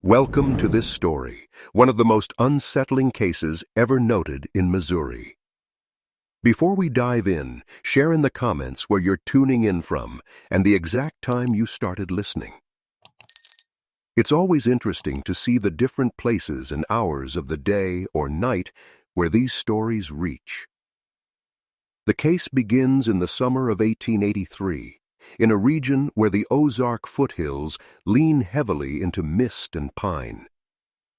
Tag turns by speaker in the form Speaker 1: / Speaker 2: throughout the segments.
Speaker 1: Welcome to this story, one of the most unsettling cases ever noted in Missouri. Before we dive in, share in the comments where you're tuning in from and the exact time you started listening. It's always interesting to see the different places and hours of the day or night where these stories reach. The case begins in the summer of 1883. In a region where the Ozark foothills lean heavily into mist and pine.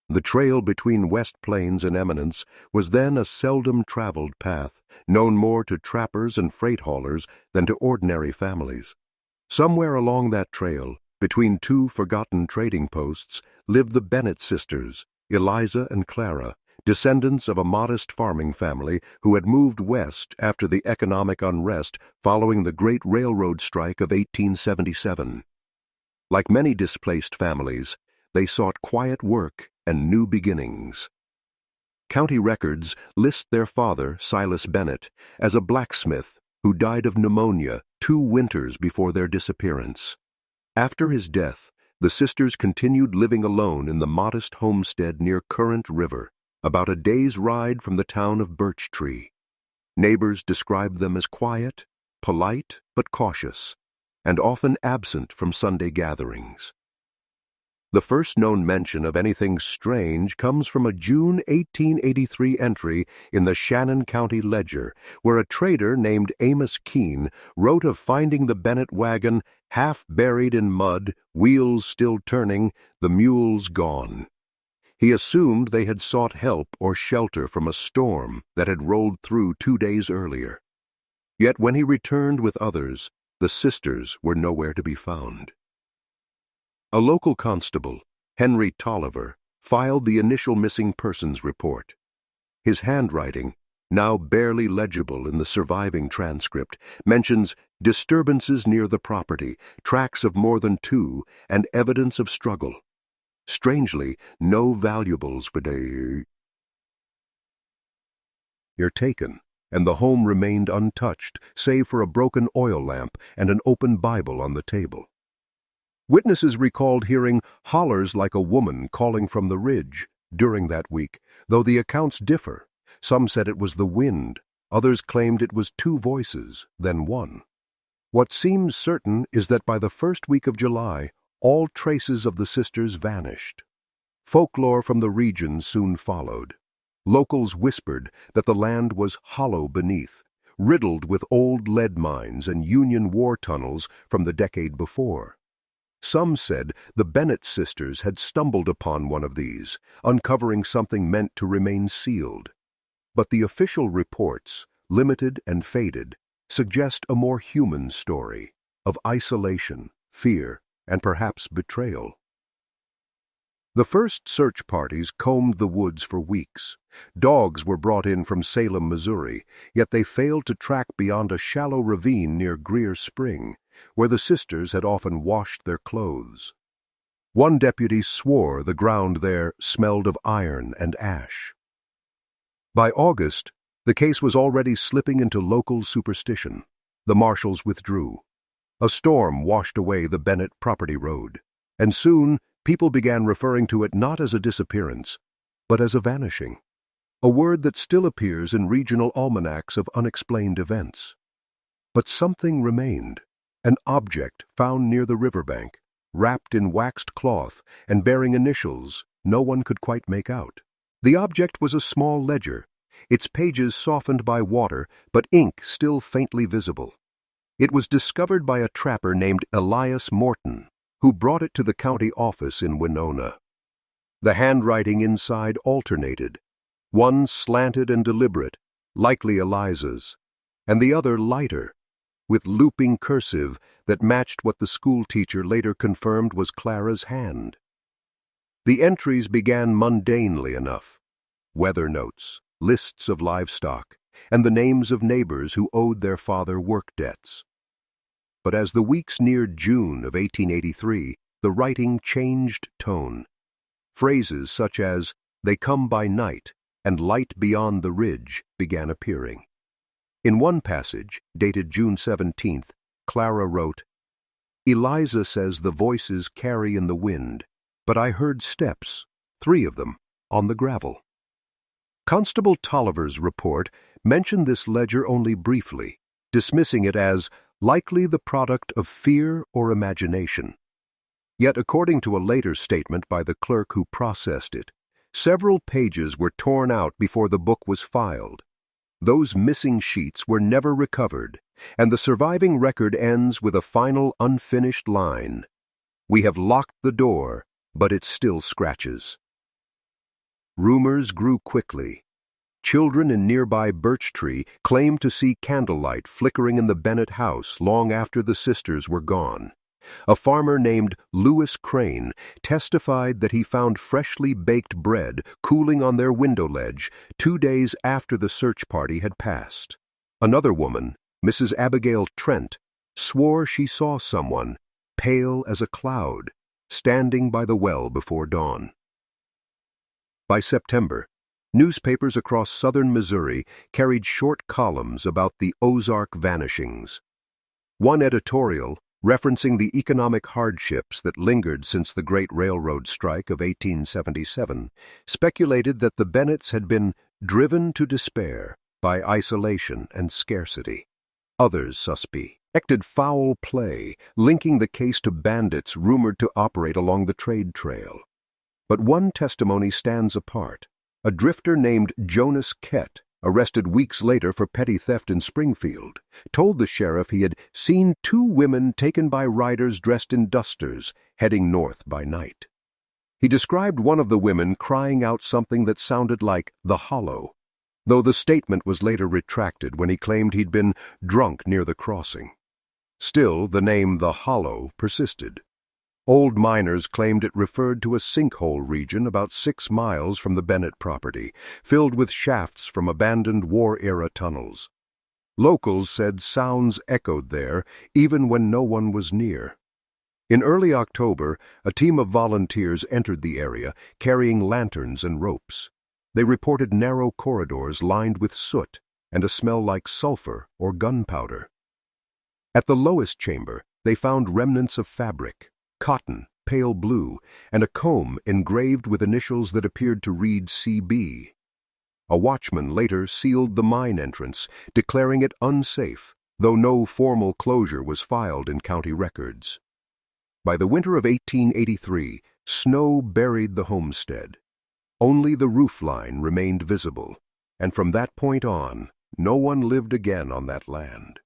Speaker 1: The trail between West Plains and Eminence was then a seldom-traveled path, known more to trappers and freight haulers than to ordinary families. Somewhere along that trail, between two forgotten trading posts, lived the Bennett sisters, Eliza and Clara, descendants of a modest farming family who had moved west after the economic unrest following the Great Railroad Strike of 1877. Like many displaced families, they sought quiet work and new beginnings. County records list their father, Silas Bennett, as a blacksmith who died of pneumonia 2 winters before their disappearance. After his death, the sisters continued living alone in the modest homestead near Current River, about a day's ride from the town of Birch Tree. Neighbors described them as quiet, polite but cautious, and often absent from Sunday gatherings. The first known mention of anything strange comes from a June 1883 entry in the Shannon County Ledger, where a trader named Amos Keene wrote of finding the Bennett wagon half buried in mud, wheels still turning, the mules gone. He assumed they had sought help or shelter from a storm that had rolled through 2 days earlier. Yet when he returned with others, the sisters were nowhere to be found. A local constable, Henry Tolliver, filed the initial missing persons report. His handwriting, now barely legible in the surviving transcript, mentions disturbances near the property, tracks of more than 2, and evidence of struggle. Strangely, no valuables were taken, and the home remained untouched, save for a broken oil lamp and an open Bible on the table. Witnesses recalled hearing hollers like a woman calling from the ridge during that week, though the accounts differ. Some said it was the wind, others claimed it was 2 voices, then 1. What seems certain is that by the first week of July, all traces of the sisters vanished. Folklore from the region soon followed. Locals whispered that the land was hollow beneath, riddled with old lead mines and Union war tunnels from the decade before. Some said the Bennett sisters had stumbled upon one of these, uncovering something meant to remain sealed. But the official reports, limited and faded, suggest a more human story of isolation, fear, and perhaps betrayal. The first search parties combed the woods for weeks. Dogs were brought in from Salem, Missouri, yet they failed to track beyond a shallow ravine near Greer Spring, where the sisters had often washed their clothes. One deputy swore the ground there smelled of iron and ash. By August, the case was already slipping into local superstition. The marshals withdrew. A storm washed away the Bennett property road, and soon people began referring to it not as a disappearance, but as a vanishing, a word that still appears in regional almanacs of unexplained events. But something remained, an object found near the riverbank, wrapped in waxed cloth and bearing initials no one could quite make out. The object was a small ledger, its pages softened by water, but ink still faintly visible. It was discovered by a trapper named Elias Morton, who brought it to the county office in Winona. The handwriting inside alternated, one slanted and deliberate, likely Eliza's, and the other lighter, with looping cursive that matched what the schoolteacher later confirmed was Clara's hand. The entries began mundanely enough: weather notes, lists of livestock, and the names of neighbors who owed their father work debts. But as the weeks neared June of 1883, the writing changed tone. Phrases such as, "They come by night," and "light beyond the ridge" began appearing. In one passage, dated June 17th, Clara wrote, "Eliza says the voices carry in the wind, but I heard steps, 3 of them, on the gravel. Constable Tolliver's report mentioned this ledger only briefly, dismissing it as likely the product of fear or imagination. Yet, according to a later statement by the clerk who processed it, several pages were torn out before the book was filed. Those missing sheets were never recovered, and the surviving record ends with a final unfinished line. "We have locked the door, but it still scratches." Rumors grew quickly. Children in nearby Birch Tree claimed to see candlelight flickering in the Bennett house long after the sisters were gone. A farmer named Lewis Crane testified that he found freshly baked bread cooling on their window ledge 2 days after the search party had passed. Another woman, Mrs. Abigail Trent, swore she saw someone, pale as a cloud, standing by the well before dawn. By September, newspapers across southern Missouri carried short columns about the Ozark vanishings. One editorial, referencing the economic hardships that lingered since the Great Railroad Strike of 1877, speculated that the Bennetts had been driven to despair by isolation and scarcity. Others suspected foul play, linking the case to bandits rumored to operate along the trade trail. But one testimony stands apart. A drifter named Jonas Kett, arrested weeks later for petty theft in Springfield, told the sheriff he had seen 2 women taken by riders dressed in dusters, heading north by night. He described one of the women crying out something that sounded like "the Hollow," though the statement was later retracted when he claimed he'd been drunk near the crossing. Still, the name "the Hollow" persisted. Old miners claimed it referred to a sinkhole region about 6 miles from the Bennett property, filled with shafts from abandoned war-era tunnels. Locals said sounds echoed there, even when no one was near. In early October, a team of volunteers entered the area, carrying lanterns and ropes. They reported narrow corridors lined with soot and a smell like sulfur or gunpowder. At the lowest chamber, they found remnants of fabric, cotton, pale blue, and a comb engraved with initials that appeared to read CB. A watchman later sealed the mine entrance, declaring it unsafe, though no formal closure was filed in county records. By the winter of 1883, snow buried the homestead. Only the roofline remained visible, and from that point on, no one lived again on that land.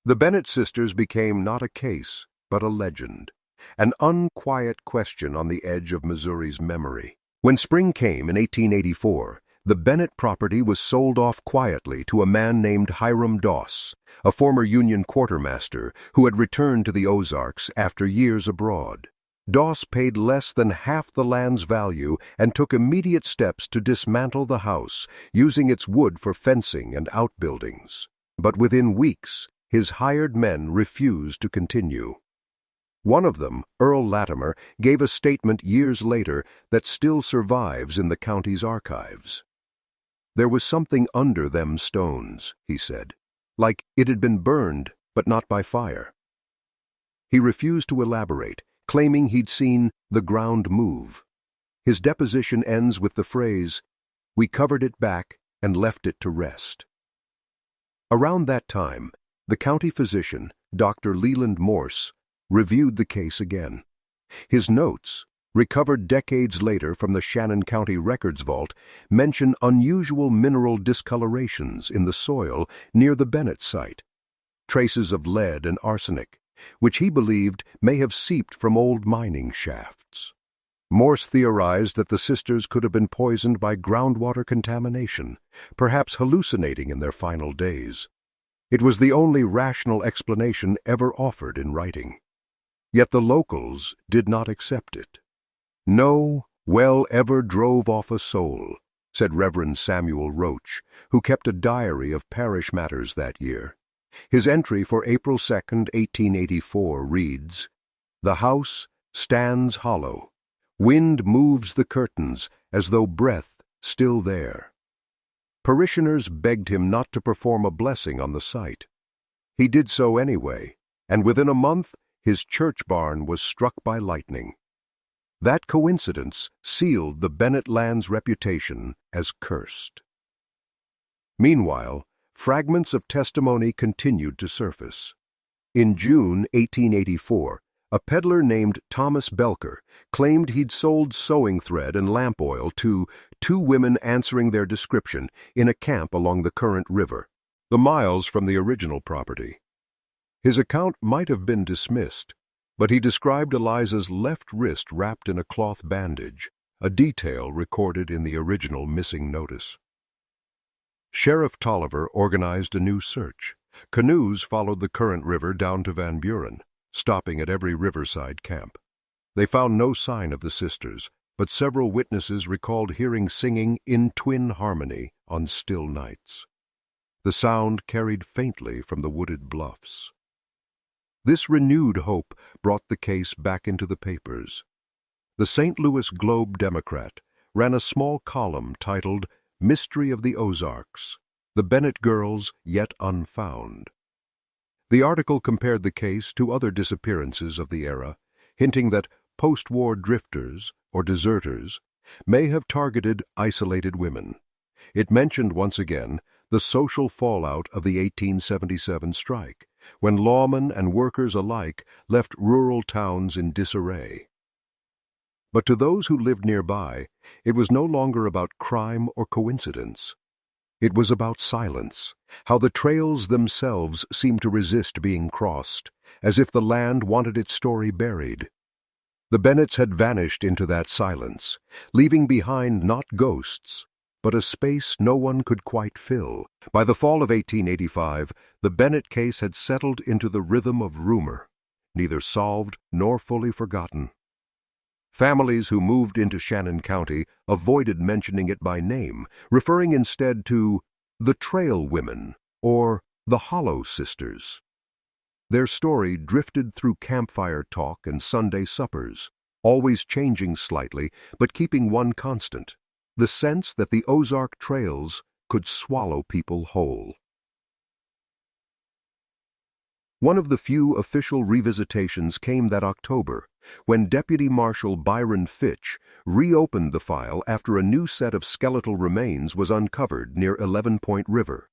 Speaker 1: The Bennett sisters became not a case, but a legend. An unquiet question on the edge of Missouri's memory. When spring came in 1884, the Bennett property was sold off quietly to a man named Hiram Doss, a former Union quartermaster who had returned to the Ozarks after years abroad. Doss paid less than half the land's value and took immediate steps to dismantle the house, using its wood for fencing and outbuildings. But within weeks, his hired men refused to continue. One of them, Earl Latimer, gave a statement years later that still survives in the county's archives. "There was something under them stones," he said, "like it had been burned, but not by fire." He refused to elaborate, claiming he'd seen the ground move. His deposition ends with the phrase, "We covered it back and left it to rest." Around that time, the county physician, Dr. Leland Morse, reviewed the case again. His notes, recovered decades later from the Shannon County Records Vault, mention unusual mineral discolorations in the soil near the Bennett site, traces of lead and arsenic, which he believed may have seeped from old mining shafts. Morse theorized that the sisters could have been poisoned by groundwater contamination, perhaps hallucinating in their final days. It was the only rational explanation ever offered in writing. Yet the locals did not accept it. "No well ever drove off a soul," said Reverend Samuel Roach, who kept a diary of parish matters that year. His entry for April 2, 1884 reads, "The house stands hollow. Wind moves the curtains as though breath still there." Parishioners begged him not to perform a blessing on the site. He did so anyway, and within a month his church barn was struck by lightning. That coincidence sealed the Bennett land's reputation as cursed. Meanwhile, fragments of testimony continued to surface. In June 1884, a peddler named Thomas Belker claimed he'd sold sewing thread and lamp oil to two women answering their description in a camp along the Current River, the miles from the original property. His account might have been dismissed, but he described Eliza's left wrist wrapped in a cloth bandage, a detail recorded in the original missing notice. Sheriff Tolliver organized a new search. Canoes followed the Current River down to Van Buren, stopping at every riverside camp. They found no sign of the sisters, but several witnesses recalled hearing singing in twin harmony on still nights. The sound carried faintly from the wooded bluffs. This renewed hope brought the case back into the papers. The St. Louis Globe-Democrat ran a small column titled "Mystery of the Ozarks: The Bennett Girls Yet Unfound." The article compared the case to other disappearances of the era, hinting that post-war drifters or deserters may have targeted isolated women. It mentioned once again the social fallout of the 1877 strike, when lawmen and workers alike left rural towns in disarray. But to those who lived nearby, it was no longer about crime or coincidence. It was about silence, how the trails themselves seemed to resist being crossed, as if the land wanted its story buried. The Bennetts had vanished into that silence, leaving behind not ghosts, but a space no one could quite fill. By the fall of 1885, the Bennett case had settled into the rhythm of rumor, neither solved nor fully forgotten. Families who moved into Shannon County avoided mentioning it by name, referring instead to the Trail Women or the Hollow Sisters. Their story drifted through campfire talk and Sunday suppers, always changing slightly but keeping one constant: the sense that the Ozark Trails could swallow people whole. One of the few official revisitations came that October, when Deputy Marshal Byron Fitch reopened the file after a new set of skeletal remains was uncovered near 11 Point River.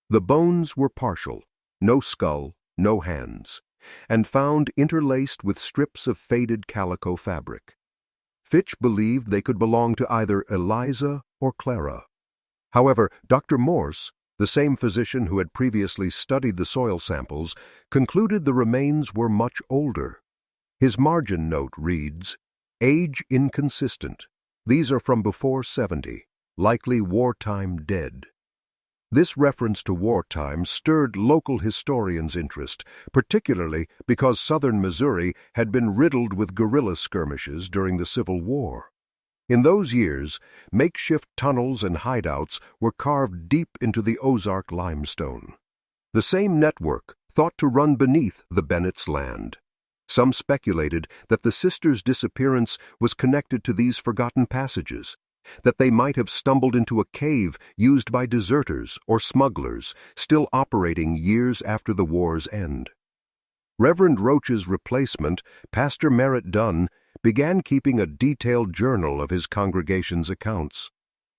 Speaker 1: The bones were partial, no skull, no hands, and found interlaced with strips of faded calico fabric. Fitch believed they could belong to either Eliza or Clara. However, Dr. Morse, the same physician who had previously studied the soil samples, concluded the remains were much older. His margin note reads, "Age inconsistent. These are from before 70, likely wartime dead." This reference to wartime stirred local historians' interest, particularly because southern Missouri had been riddled with guerrilla skirmishes during the Civil War. In those years, makeshift tunnels and hideouts were carved deep into the Ozark limestone. The same network thought to run beneath the Bennett's land. Some speculated that the sisters' disappearance was connected to these forgotten passages, that they might have stumbled into a cave used by deserters or smugglers, still operating years after the war's end. Reverend Roach's replacement, Pastor Merritt Dunn, began keeping a detailed journal of his congregation's accounts.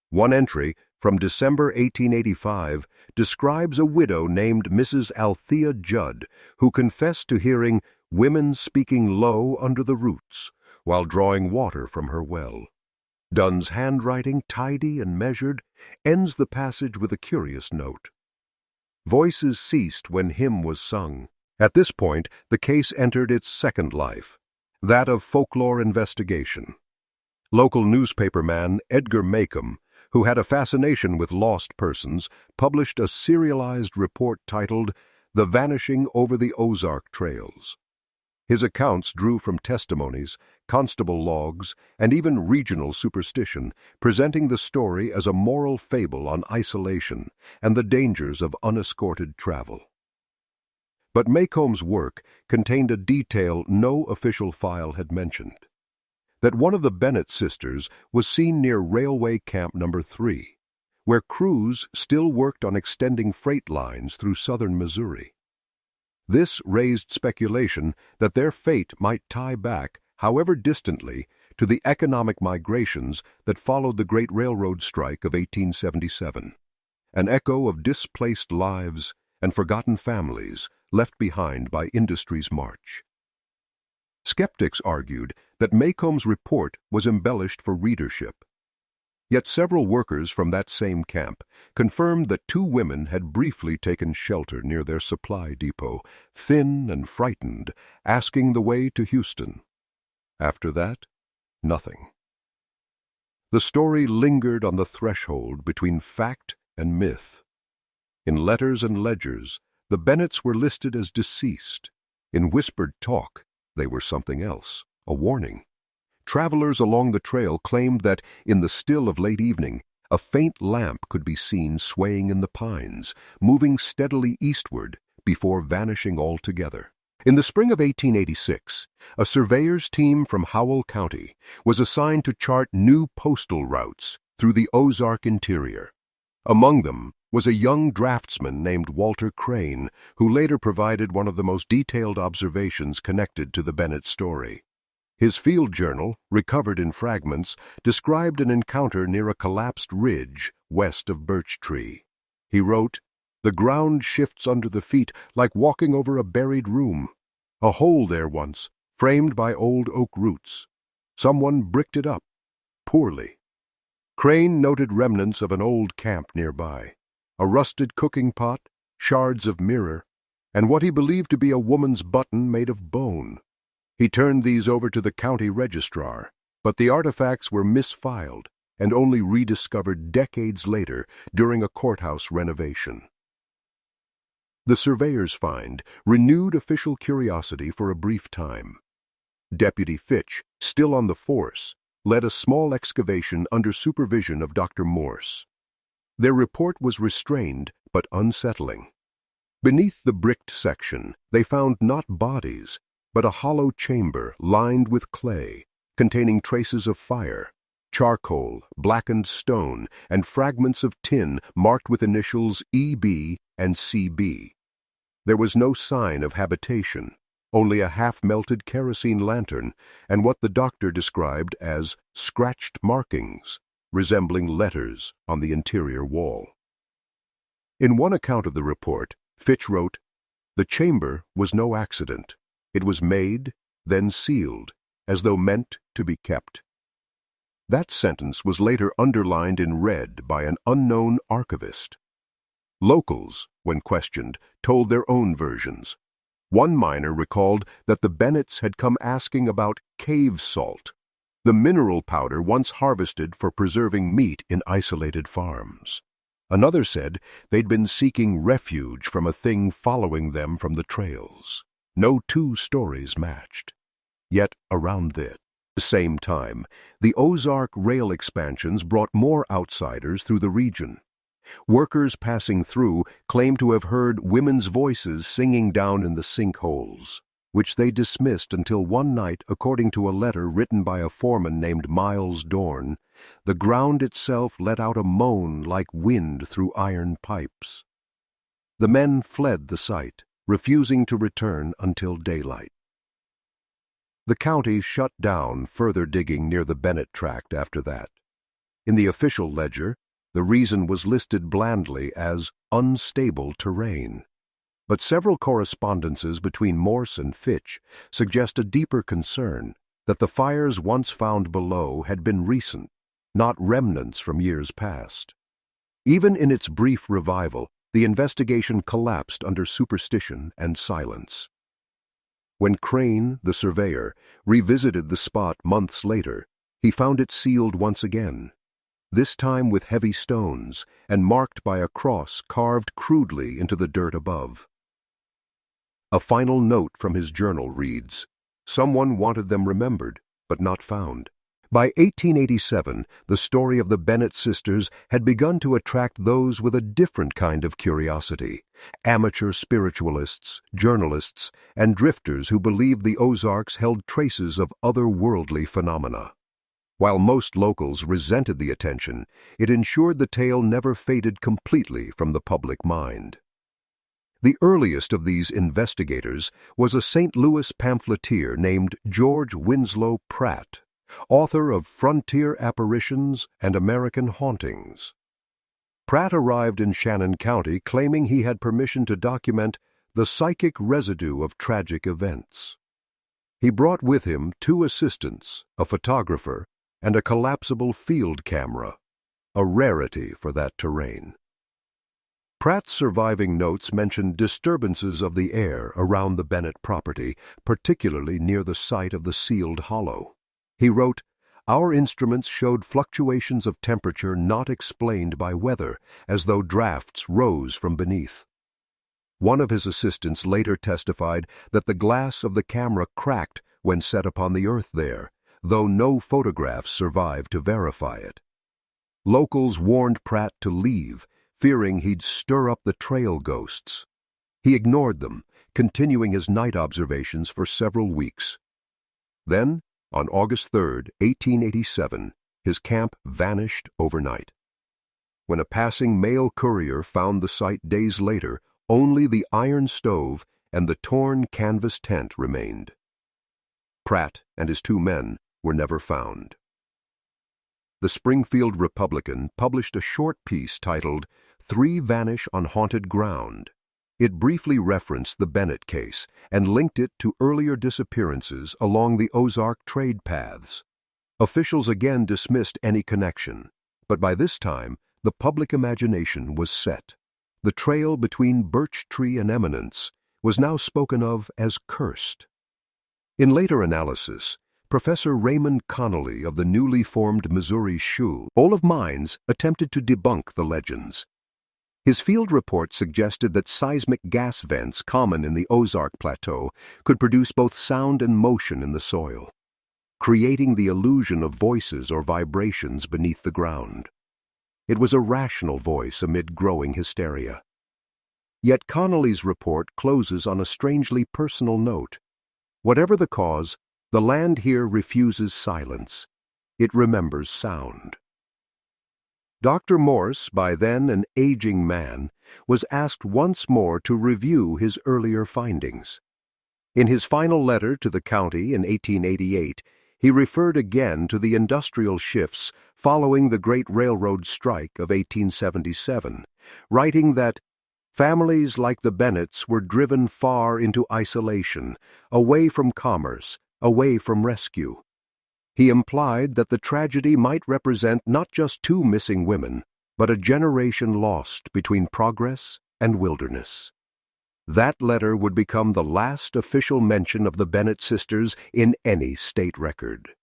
Speaker 1: One entry, from December 1885, describes a widow named Mrs. Althea Judd, who confessed to hearing women speaking low under the roots while drawing water from her well. Dunn's handwriting, tidy and measured, ends the passage with a curious note. Voices ceased when hymn was sung. At this point, the case entered its second life, that of folklore investigation. Local newspaperman Edgar Macabre, who had a fascination with lost persons, published a serialized report titled "The Vanishing over the Ozark Trails." His accounts drew from testimonies, constable logs, and even regional superstition, presenting the story as a moral fable on isolation and the dangers of unescorted travel. But Macombe's work contained a detail no official file had mentioned: that one of the Bennett sisters was seen near Railway Camp No. 3, where crews still worked on extending freight lines through southern Missouri. This raised speculation that their fate might tie back, however distantly, to the economic migrations that followed the Great Railroad Strike of 1877, an echo of displaced lives and forgotten families left behind by industry's march. Skeptics argued that Maycomb's report was embellished for readership. Yet several workers from that same camp confirmed that two women had briefly taken shelter near their supply depot, thin and frightened, asking the way to Houston. After that, nothing. The story lingered on the threshold between fact and myth. In letters and ledgers, the Bennetts were listed as deceased. In whispered talk, they were something else, a warning. Travelers along the trail claimed that, in the still of late evening, a faint lamp could be seen swaying in the pines, moving steadily eastward before vanishing altogether. In the spring of 1886, a surveyor's team from Howell County was assigned to chart new postal routes through the Ozark interior. Among them was a young draftsman named Walter Crane, who later provided one of the most detailed observations connected to the Bennett story. His field journal, recovered in fragments, described an encounter near a collapsed ridge west of Birch Tree. He wrote, "The ground shifts under the feet like walking over a buried room. A hole there once, framed by old oak roots. Someone bricked it up, poorly." Crane noted remnants of an old camp nearby, a rusted cooking pot, shards of mirror, and what he believed to be a woman's button made of bone. He turned these over to the county registrar, but the artifacts were misfiled and only rediscovered decades later during a courthouse renovation. The surveyor's find renewed official curiosity for a brief time. Deputy Fitch, still on the force, led a small excavation under supervision of Dr. Morse. Their report was restrained but unsettling. Beneath the bricked section, they found not bodies, but a hollow chamber lined with clay, containing traces of fire, charcoal, blackened stone, and fragments of tin marked with initials EB and CB. There was no sign of habitation, only a half-melted kerosene lantern and what the doctor described as scratched markings, resembling letters on the interior wall. In one account of the report, Fitch wrote, "The chamber was no accident. It was made, then sealed, as though meant to be kept." That sentence was later underlined in red by an unknown archivist. Locals, when questioned, told their own versions. One miner recalled that the Bennetts had come asking about cave salt, the mineral powder once harvested for preserving meat in isolated farms. Another said they'd been seeking refuge from a thing following them from the trails. No two stories matched. Yet around the same time, the Ozark rail expansions brought more outsiders through the region. Workers passing through claimed to have heard women's voices singing down in the sinkholes, which they dismissed until one night, according to a letter written by a foreman named Miles Dorn, the ground itself let out a moan like wind through iron pipes. The men fled the site, refusing to return until daylight. The county shut down further digging near the Bennett tract after that. In the official ledger, the reason was listed blandly as unstable terrain. But several correspondences between Morse and Fitch suggest a deeper concern that the fires once found below had been recent, not remnants from years past. Even in its brief revival, the investigation collapsed under superstition and silence. When Crane, the surveyor, revisited the spot months later, he found it sealed once again, this time with heavy stones and marked by a cross carved crudely into the dirt above. A final note from his journal reads, "Someone wanted them remembered, but not found." By 1887, the story of the Bennett sisters had begun to attract those with a different kind of curiosity: amateur spiritualists, journalists, and drifters who believed the Ozarks held traces of otherworldly phenomena. While most locals resented the attention, it ensured the tale never faded completely from the public mind. The earliest of these investigators was a St. Louis pamphleteer named George Winslow Pratt, author of Frontier Apparitions and American Hauntings. Pratt arrived in Shannon County claiming he had permission to document the psychic residue of tragic events. He brought with him 2 assistants, a photographer, and a collapsible field camera, a rarity for that terrain. Pratt's surviving notes mention disturbances of the air around the Bennett property, particularly near the site of the sealed hollow. He wrote, "Our instruments showed fluctuations of temperature not explained by weather, as though drafts rose from beneath." One of his assistants later testified that the glass of the camera cracked when set upon the earth there, though no photographs survived to verify it. Locals warned Pratt to leave, fearing he'd stir up the trail ghosts. He ignored them, continuing his night observations for several weeks. Then, on August 3, 1887, his camp vanished overnight. When a passing mail courier found the site days later, only the iron stove and the torn canvas tent remained. Pratt and his 2 men were never found. The Springfield Republican published a short piece titled "3 Vanish on Haunted Ground." It briefly referenced the Bennett case and linked it to earlier disappearances along the Ozark trade paths. Officials again dismissed any connection, but by this time the public imagination was set. The trail between Birch Tree and Eminence was now spoken of as cursed. In later analysis, Professor Raymond Connolly of the newly formed Missouri School of Mines attempted to debunk the legends. His field report suggested that seismic gas vents common in the Ozark Plateau could produce both sound and motion in the soil, creating the illusion of voices or vibrations beneath the ground. It was a rational voice amid growing hysteria. Yet Connolly's report closes on a strangely personal note. Whatever the cause, the land here refuses silence. It remembers sound. Dr. Morse, by then an aging man, was asked once more to review his earlier findings. In his final letter to the county in 1888, he referred again to the industrial shifts following the Great Railroad Strike of 1877, writing that families like the Bennetts were driven far into isolation, away from commerce, away from rescue. He implied that the tragedy might represent not just 2 missing women, but a generation lost between progress and wilderness. That letter would become the last official mention of the Bennett sisters in any state record.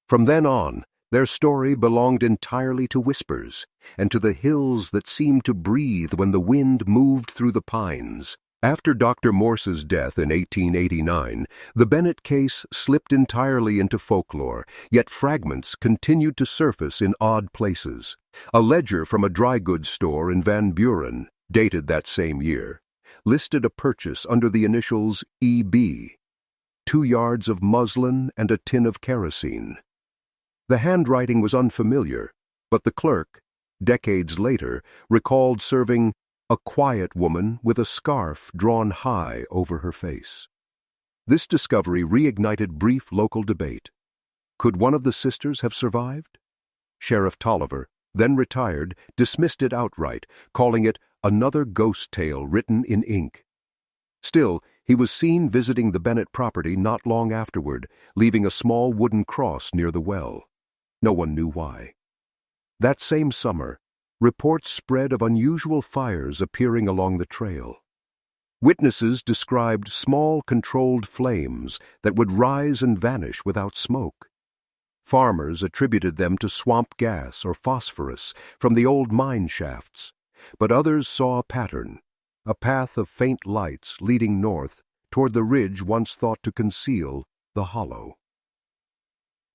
Speaker 1: From then on, their story belonged entirely to whispers, and to the hills that seemed to breathe when the wind moved through the pines. After Dr. Morse's death in 1889, the Bennett case slipped entirely into folklore, yet fragments continued to surface in odd places. A ledger from a dry goods store in Van Buren, dated that same year, listed a purchase under the initials E.B., 2 yards of muslin and a tin of kerosene. The handwriting was unfamiliar, but the clerk, decades later, recalled serving a quiet woman with a scarf drawn high over her face. This discovery reignited brief local debate. Could one of the sisters have survived? Sheriff Tolliver, then retired, dismissed it outright, calling it another ghost tale written in ink. Still, he was seen visiting the Bennett property not long afterward, leaving a small wooden cross near the well. No one knew why. That same summer, reports spread of unusual fires appearing along the trail. Witnesses described small, controlled flames that would rise and vanish without smoke. Farmers attributed them to swamp gas or phosphorus from the old mine shafts, but others saw a pattern, a path of faint lights leading north toward the ridge once thought to conceal the hollow.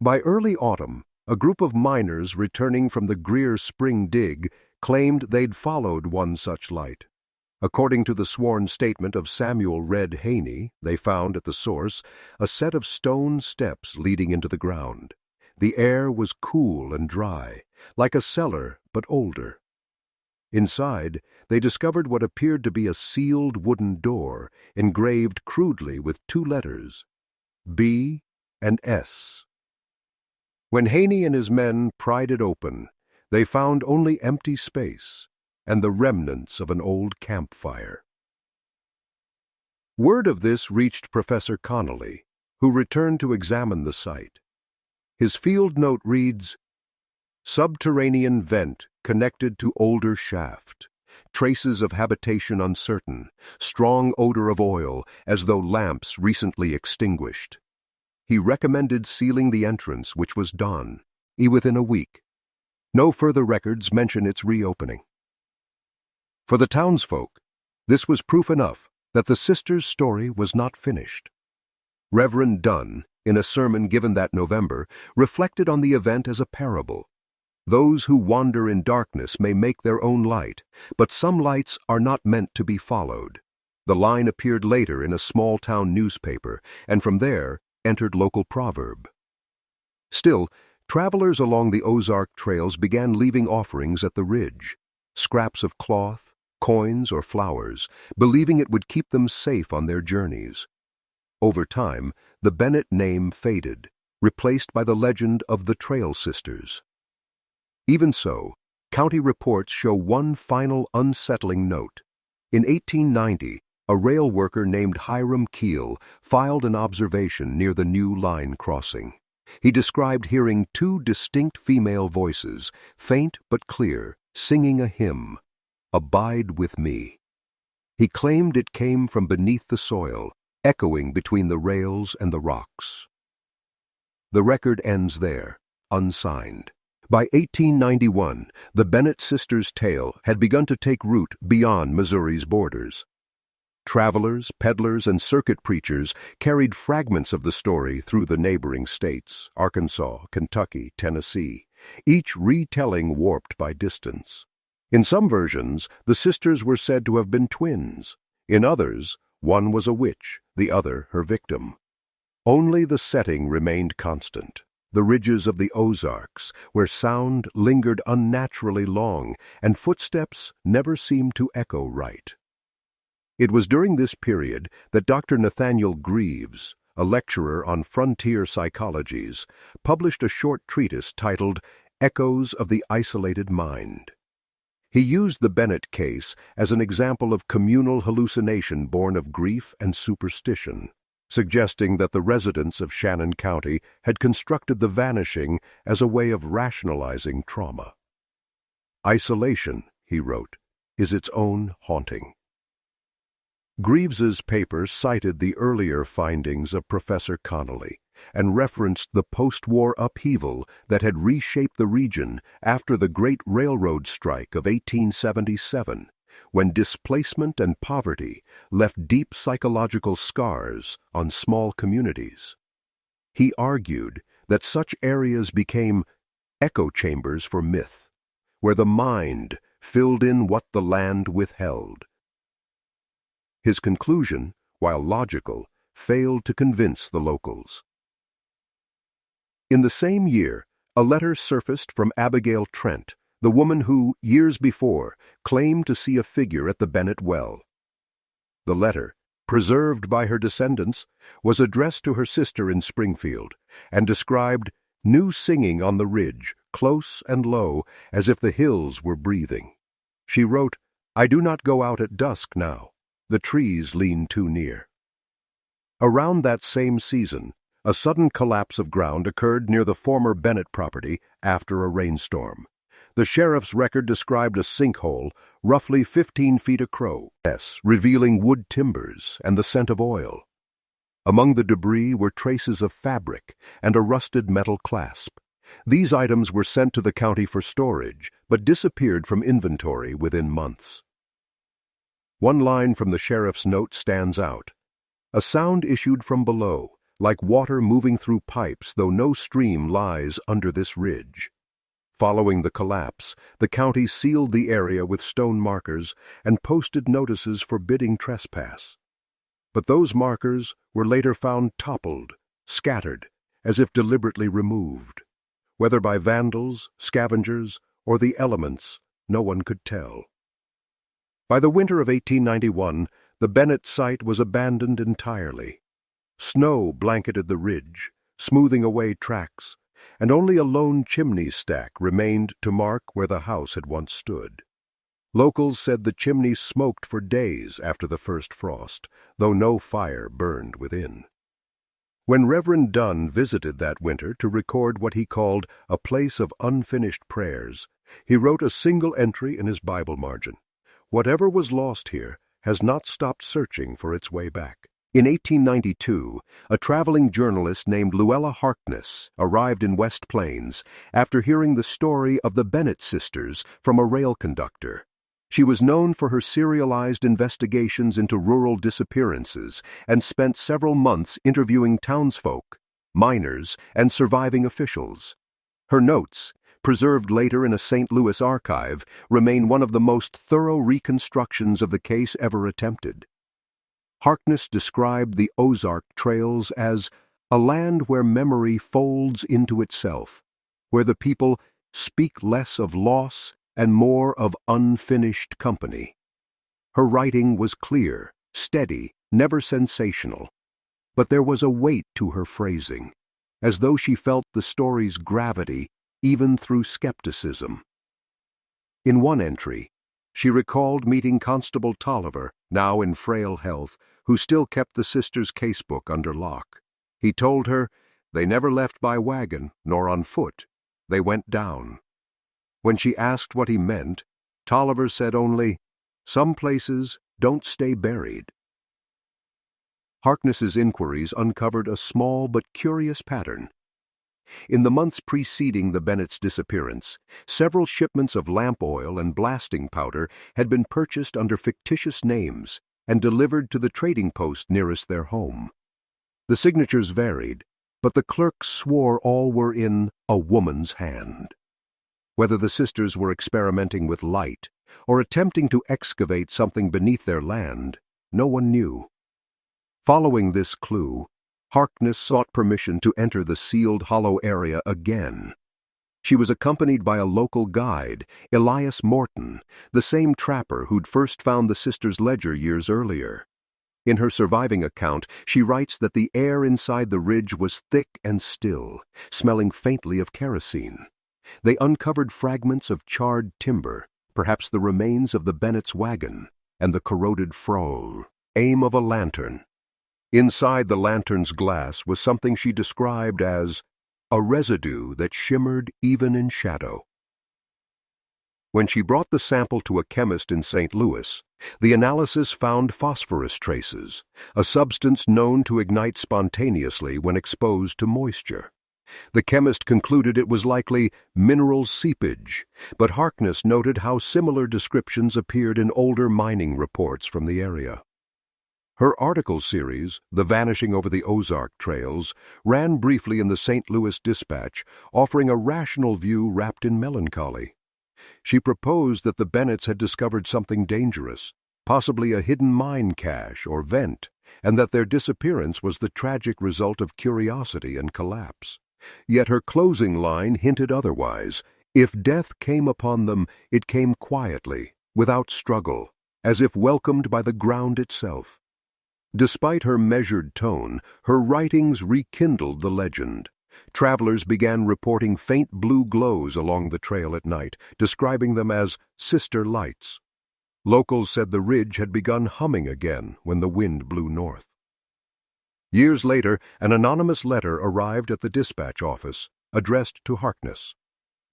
Speaker 1: By early autumn, a group of miners returning from the Greer Spring dig claimed they'd followed one such light. According to the sworn statement of Samuel Red Haney, they found at the source a set of stone steps leading into the ground. The air was cool and dry, like a cellar but older. Inside, they discovered what appeared to be a sealed wooden door, engraved crudely with 2 letters, B and S. When Haney and his men pried it open, they found only empty space and the remnants of an old campfire. Word of this reached Professor Connolly, who returned to examine the site. His field note reads, "Subterranean vent connected to older shaft. Traces of habitation uncertain. Strong odor of oil, as though lamps recently extinguished." He recommended sealing the entrance, which was done, within a week. No further records mention its reopening. For the townsfolk, this was proof enough that the sisters' story was not finished. Reverend Dunn, in a sermon given that November, reflected on the event as a parable. Those who wander in darkness may make their own light, but some lights are not meant to be followed. The line appeared later in a small-town newspaper, and from there entered local proverb. Still, travelers along the Ozark Trails began leaving offerings at the ridge, scraps of cloth, coins, or flowers, believing it would keep them safe on their journeys. Over time, the Bennett name faded, replaced by the legend of the Trail Sisters. Even so, county reports show one final unsettling note. In 1890, a rail worker named Hiram Keel filed an observation near the new line crossing. He described hearing two distinct female voices, faint but clear, singing a hymn, "Abide with me." He claimed it came from beneath the soil, echoing between the rails and the rocks. The record ends there, unsigned. By 1891, the Bennett sisters' tale had begun to take root beyond Missouri's borders. Travelers, peddlers, and circuit preachers carried fragments of the story through the neighboring states, Arkansas, Kentucky, Tennessee, each retelling warped by distance. In some versions, the sisters were said to have been twins. In others, one was a witch, the other her victim. Only the setting remained constant, the ridges of the Ozarks, where sound lingered unnaturally long and footsteps never seemed to echo right. It was during this period that Dr. Nathaniel Greaves, a lecturer on frontier psychologies, published a short treatise titled Echoes of the Isolated Mind. He used the Bennett case as an example of communal hallucination born of grief and superstition, suggesting that the residents of Shannon County had constructed the vanishing as a way of rationalizing trauma. Isolation, he wrote, is its own haunting. Greaves's paper cited the earlier findings of Professor Connolly and referenced the post-war upheaval that had reshaped the region after the Great Railroad Strike of 1877, when displacement and poverty left deep psychological scars on small communities. He argued that such areas became echo chambers for myth, where the mind filled in what the land withheld. His conclusion, while logical, failed to convince the locals. In the same year, a letter surfaced from Abigail Trent, the woman who, years before, claimed to see a figure at the Bennett well. The letter, preserved by her descendants, was addressed to her sister in Springfield and described new singing on the ridge, close and low, as if the hills were breathing. She wrote, "I do not go out at dusk now. The trees lean too near." Around that same season, a sudden collapse of ground occurred near the former Bennett property after a rainstorm. The sheriff's record described a sinkhole roughly 15 feet across, revealing wood timbers and the scent of oil. Among the debris were traces of fabric and a rusted metal clasp. These items were sent to the county for storage, but disappeared from inventory within months. One line from the sheriff's note stands out. "A sound issued from below, like water moving through pipes, though no stream lies under this ridge." Following the collapse, the county sealed the area with stone markers and posted notices forbidding trespass. But those markers were later found toppled, scattered, as if deliberately removed. Whether by vandals, scavengers, or the elements, no one could tell. By the winter of 1891, the Bennett site was abandoned entirely. Snow blanketed the ridge, smoothing away tracks, and only a lone chimney stack remained to mark where the house had once stood. Locals said the chimney smoked for days after the first frost, though no fire burned within. When Reverend Dunn visited that winter to record what he called a place of unfinished prayers, he wrote a single entry in his Bible margin: "Whatever was lost here has not stopped searching for its way back." In 1892, a traveling journalist named Luella Harkness arrived in West Plains after hearing the story of the Bennett sisters from a rail conductor. She was known for her serialized investigations into rural disappearances and spent several months interviewing townsfolk, miners, and surviving officials. Her notes, preserved later in a St. Louis archive, remain one of the most thorough reconstructions of the case ever attempted. Harkness described the Ozark Trails as a land where memory folds into itself, where the people speak less of loss and more of unfinished company. Her writing was clear, steady, never sensational, but there was a weight to her phrasing, as though she felt the story's gravity even through skepticism. In one entry, she recalled meeting Constable Tolliver, now in frail health, who still kept the sisters' casebook under lock. He told her, "They never left by wagon, nor on foot. They went down." When she asked what he meant, Tolliver said only, "Some places don't stay buried." Harkness's inquiries uncovered a small but curious pattern. In the months preceding the Bennett's disappearance, several shipments of lamp oil and blasting powder had been purchased under fictitious names and delivered to the trading post nearest their home. The signatures varied, but the clerks swore all were in a woman's hand. Whether the sisters were experimenting with light or attempting to excavate something beneath their land, no one knew. Following this clue, Harkness sought permission to enter the sealed hollow area again. She was accompanied by a local guide, Elias Morton, the same trapper who'd first found the sisters' ledger years earlier. In her surviving account, she writes that the air inside the ridge was thick and still, smelling faintly of kerosene. They uncovered fragments of charred timber, perhaps the remains of the Bennett's wagon, and the corroded frole, aim of a lantern. Inside the lantern's glass was something she described as a residue that shimmered even in shadow. When she brought the sample to a chemist in St. Louis, the analysis found phosphorus traces, a substance known to ignite spontaneously when exposed to moisture. The chemist concluded it was likely mineral seepage, but Harkness noted how similar descriptions appeared in older mining reports from the area. Her article series, The Vanishing over the Ozark Trails, ran briefly in the St. Louis Dispatch, offering a rational view wrapped in melancholy. She proposed that the Bennetts had discovered something dangerous, possibly a hidden mine cache or vent, and that their disappearance was the tragic result of curiosity and collapse. Yet her closing line hinted otherwise. If death came upon them, it came quietly, without struggle, as if welcomed by the ground itself. Despite her measured tone, her writings rekindled the legend. Travelers began reporting faint blue glows along the trail at night, describing them as sister lights. Locals said the ridge had begun humming again when the wind blew north. Years later, an anonymous letter arrived at the dispatch office, addressed to Harkness.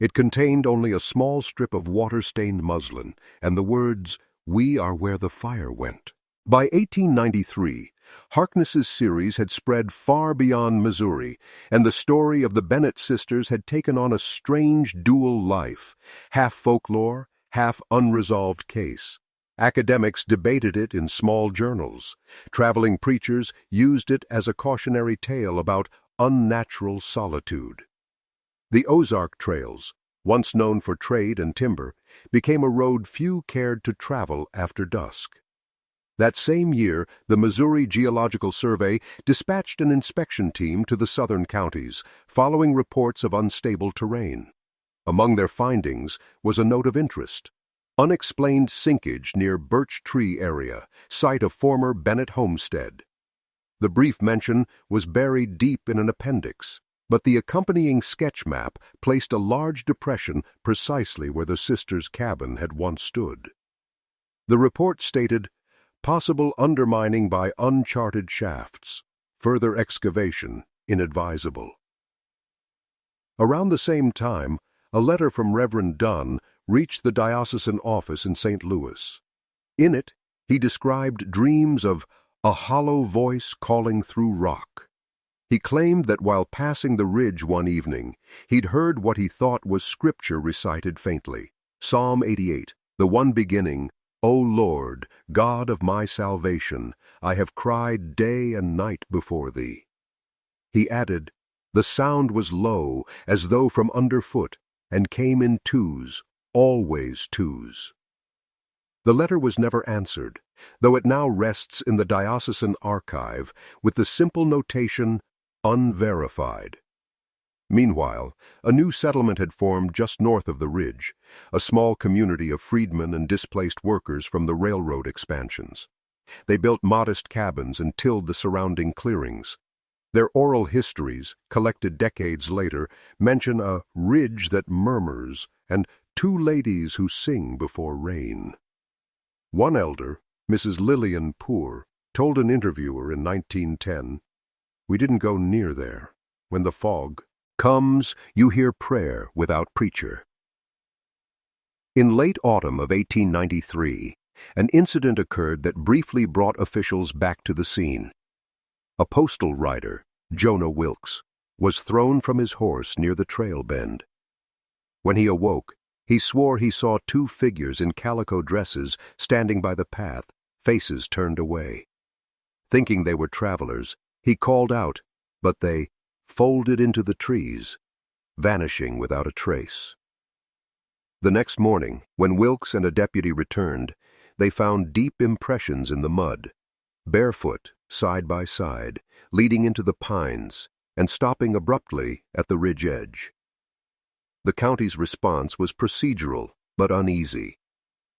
Speaker 1: It contained only a small strip of water-stained muslin and the words, "We are where the fire went." By 1893, Harkness's series had spread far beyond Missouri, and the story of the Bennett sisters had taken on a strange dual life, half folklore, half unresolved case. Academics debated it in small journals. Traveling preachers used it as a cautionary tale about unnatural solitude. The Ozark Trails, once known for trade and timber, became a road few cared to travel after dusk. That same year, the Missouri Geological Survey dispatched an inspection team to the southern counties, following reports of unstable terrain. Among their findings was a note of interest: unexplained sinkage near Birch Tree area, site of former Bennett homestead. The brief mention was buried deep in an appendix, but the accompanying sketch map placed a large depression precisely where the sisters' cabin had once stood. The report stated, "Possible undermining by uncharted shafts. Further excavation inadvisable." Around the same time, a letter from Reverend Dunn reached the diocesan office in St. Louis. In it, he described dreams of a hollow voice calling through rock. He claimed that while passing the ridge one evening, he'd heard what he thought was scripture recited faintly. Psalm 88, the one beginning, "O Lord, God of my salvation, I have cried day and night before thee." He added, "The sound was low, as though from underfoot, and came in twos, always twos." The letter was never answered, though it now rests in the diocesan archive with the simple notation, "Unverified." Meanwhile, a new settlement had formed just north of the ridge, a small community of freedmen and displaced workers from the railroad expansions. They built modest cabins and tilled the surrounding clearings. Their oral histories, collected decades later, mention a ridge that murmurs and two ladies who sing before rain. One elder, Mrs. Lillian Poor, told an interviewer in 1910, "We didn't go near there. When the fog comes, you hear prayer without preacher." In late autumn of 1893, an incident occurred that briefly brought officials back to the scene. A postal rider, Jonah Wilkes, was thrown from his horse near the trail bend. When he awoke, he swore he saw two figures in calico dresses standing by the path, faces turned away. Thinking they were travelers, he called out, but they folded into the trees, vanishing without a trace. The next morning, when Wilkes and a deputy returned, they found deep impressions in the mud, barefoot, side by side, leading into the pines and stopping abruptly at the ridge edge. The county's response was procedural but uneasy.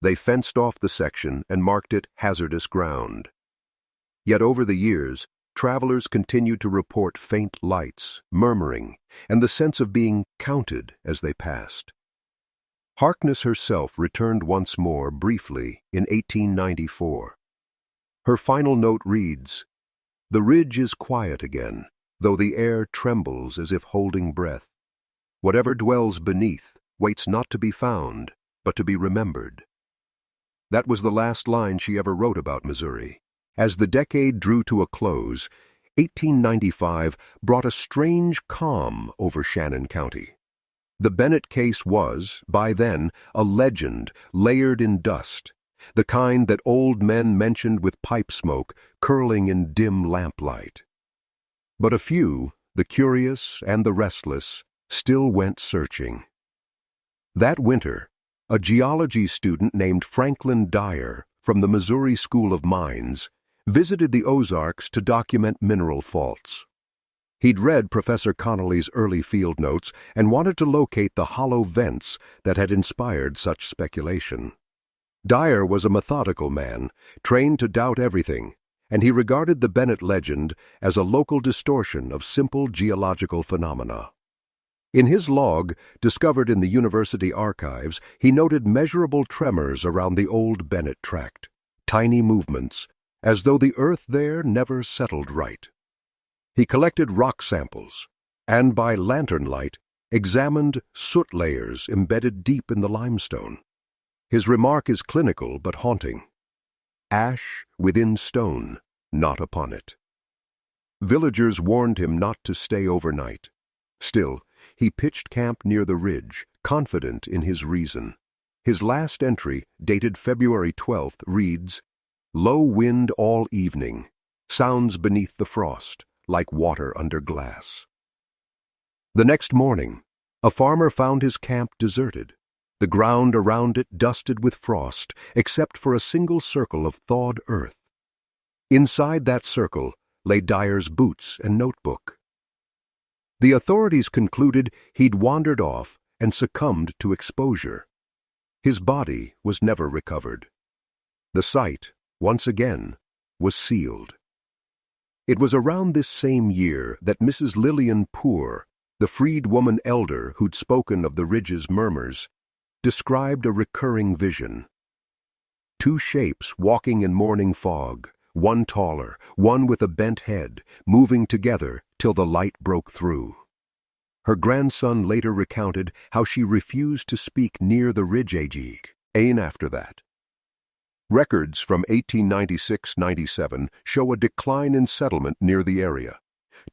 Speaker 1: They fenced off the section and marked it hazardous ground. Yet over the years, travelers continued to report faint lights, murmuring, and the sense of being counted as they passed. Harkness herself returned once more briefly in 1894. Her final note reads, "The ridge is quiet again, though the air trembles as if holding breath. Whatever dwells beneath waits not to be found, but to be remembered." That was the last line she ever wrote about Missouri. As the decade drew to a close, 1895 brought a strange calm over Shannon County. The Bennett case was, by then, a legend layered in dust, the kind that old men mentioned with pipe smoke curling in dim lamplight. But a few, the curious and the restless, still went searching. That winter, a geology student named Franklin Dyer from the Missouri School of Mines visited the Ozarks to document mineral faults. He'd read Professor Connolly's early field notes and wanted to locate the hollow vents that had inspired such speculation. Dyer was a methodical man, trained to doubt everything, and he regarded the Bennett legend as a local distortion of simple geological phenomena. In his log, discovered in the university archives, he noted measurable tremors around the old Bennett tract, tiny movements, as though the earth there never settled right. He collected rock samples, and by lantern light, examined soot layers embedded deep in the limestone. His remark is clinical but haunting. Ash within stone, not upon it. Villagers warned him not to stay overnight. Still, he pitched camp near the ridge, confident in his reason. His last entry, dated February 12th, reads, "Low wind all evening, sounds beneath the frost, like water under glass." The next morning, a farmer found his camp deserted, the ground around it dusted with frost, except for a single circle of thawed earth. Inside that circle lay Dyer's boots and notebook. The authorities concluded he'd wandered off and succumbed to exposure. His body was never recovered. The site, once again, was sealed. It was around this same year that Mrs. Lillian Poor The freed woman elder who'd spoken of the ridge's murmurs described a recurring vision. Two shapes walking in morning fog, one taller, one with a bent head, moving together till the light broke through. Her grandson later recounted how she refused to speak near the ridge again after that. Records from 1896-97 show a decline in settlement near the area.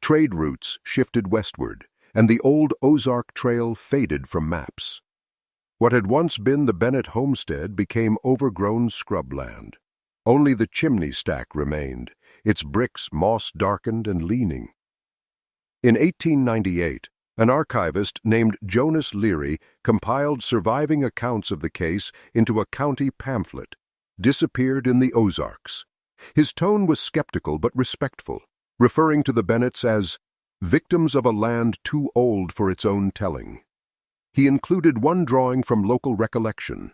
Speaker 1: Trade routes shifted westward, and the old Ozark Trail faded from maps. What had once been the Bennett homestead became overgrown scrubland. Only the chimney stack remained, its bricks moss-darkened and leaning. In 1898, an archivist named Jonas Leary compiled surviving accounts of the case into a county pamphlet, Disappeared in the Ozarks. His tone was skeptical but respectful, referring to the Bennetts as victims of a land too old for its own telling. He included one drawing from local recollection: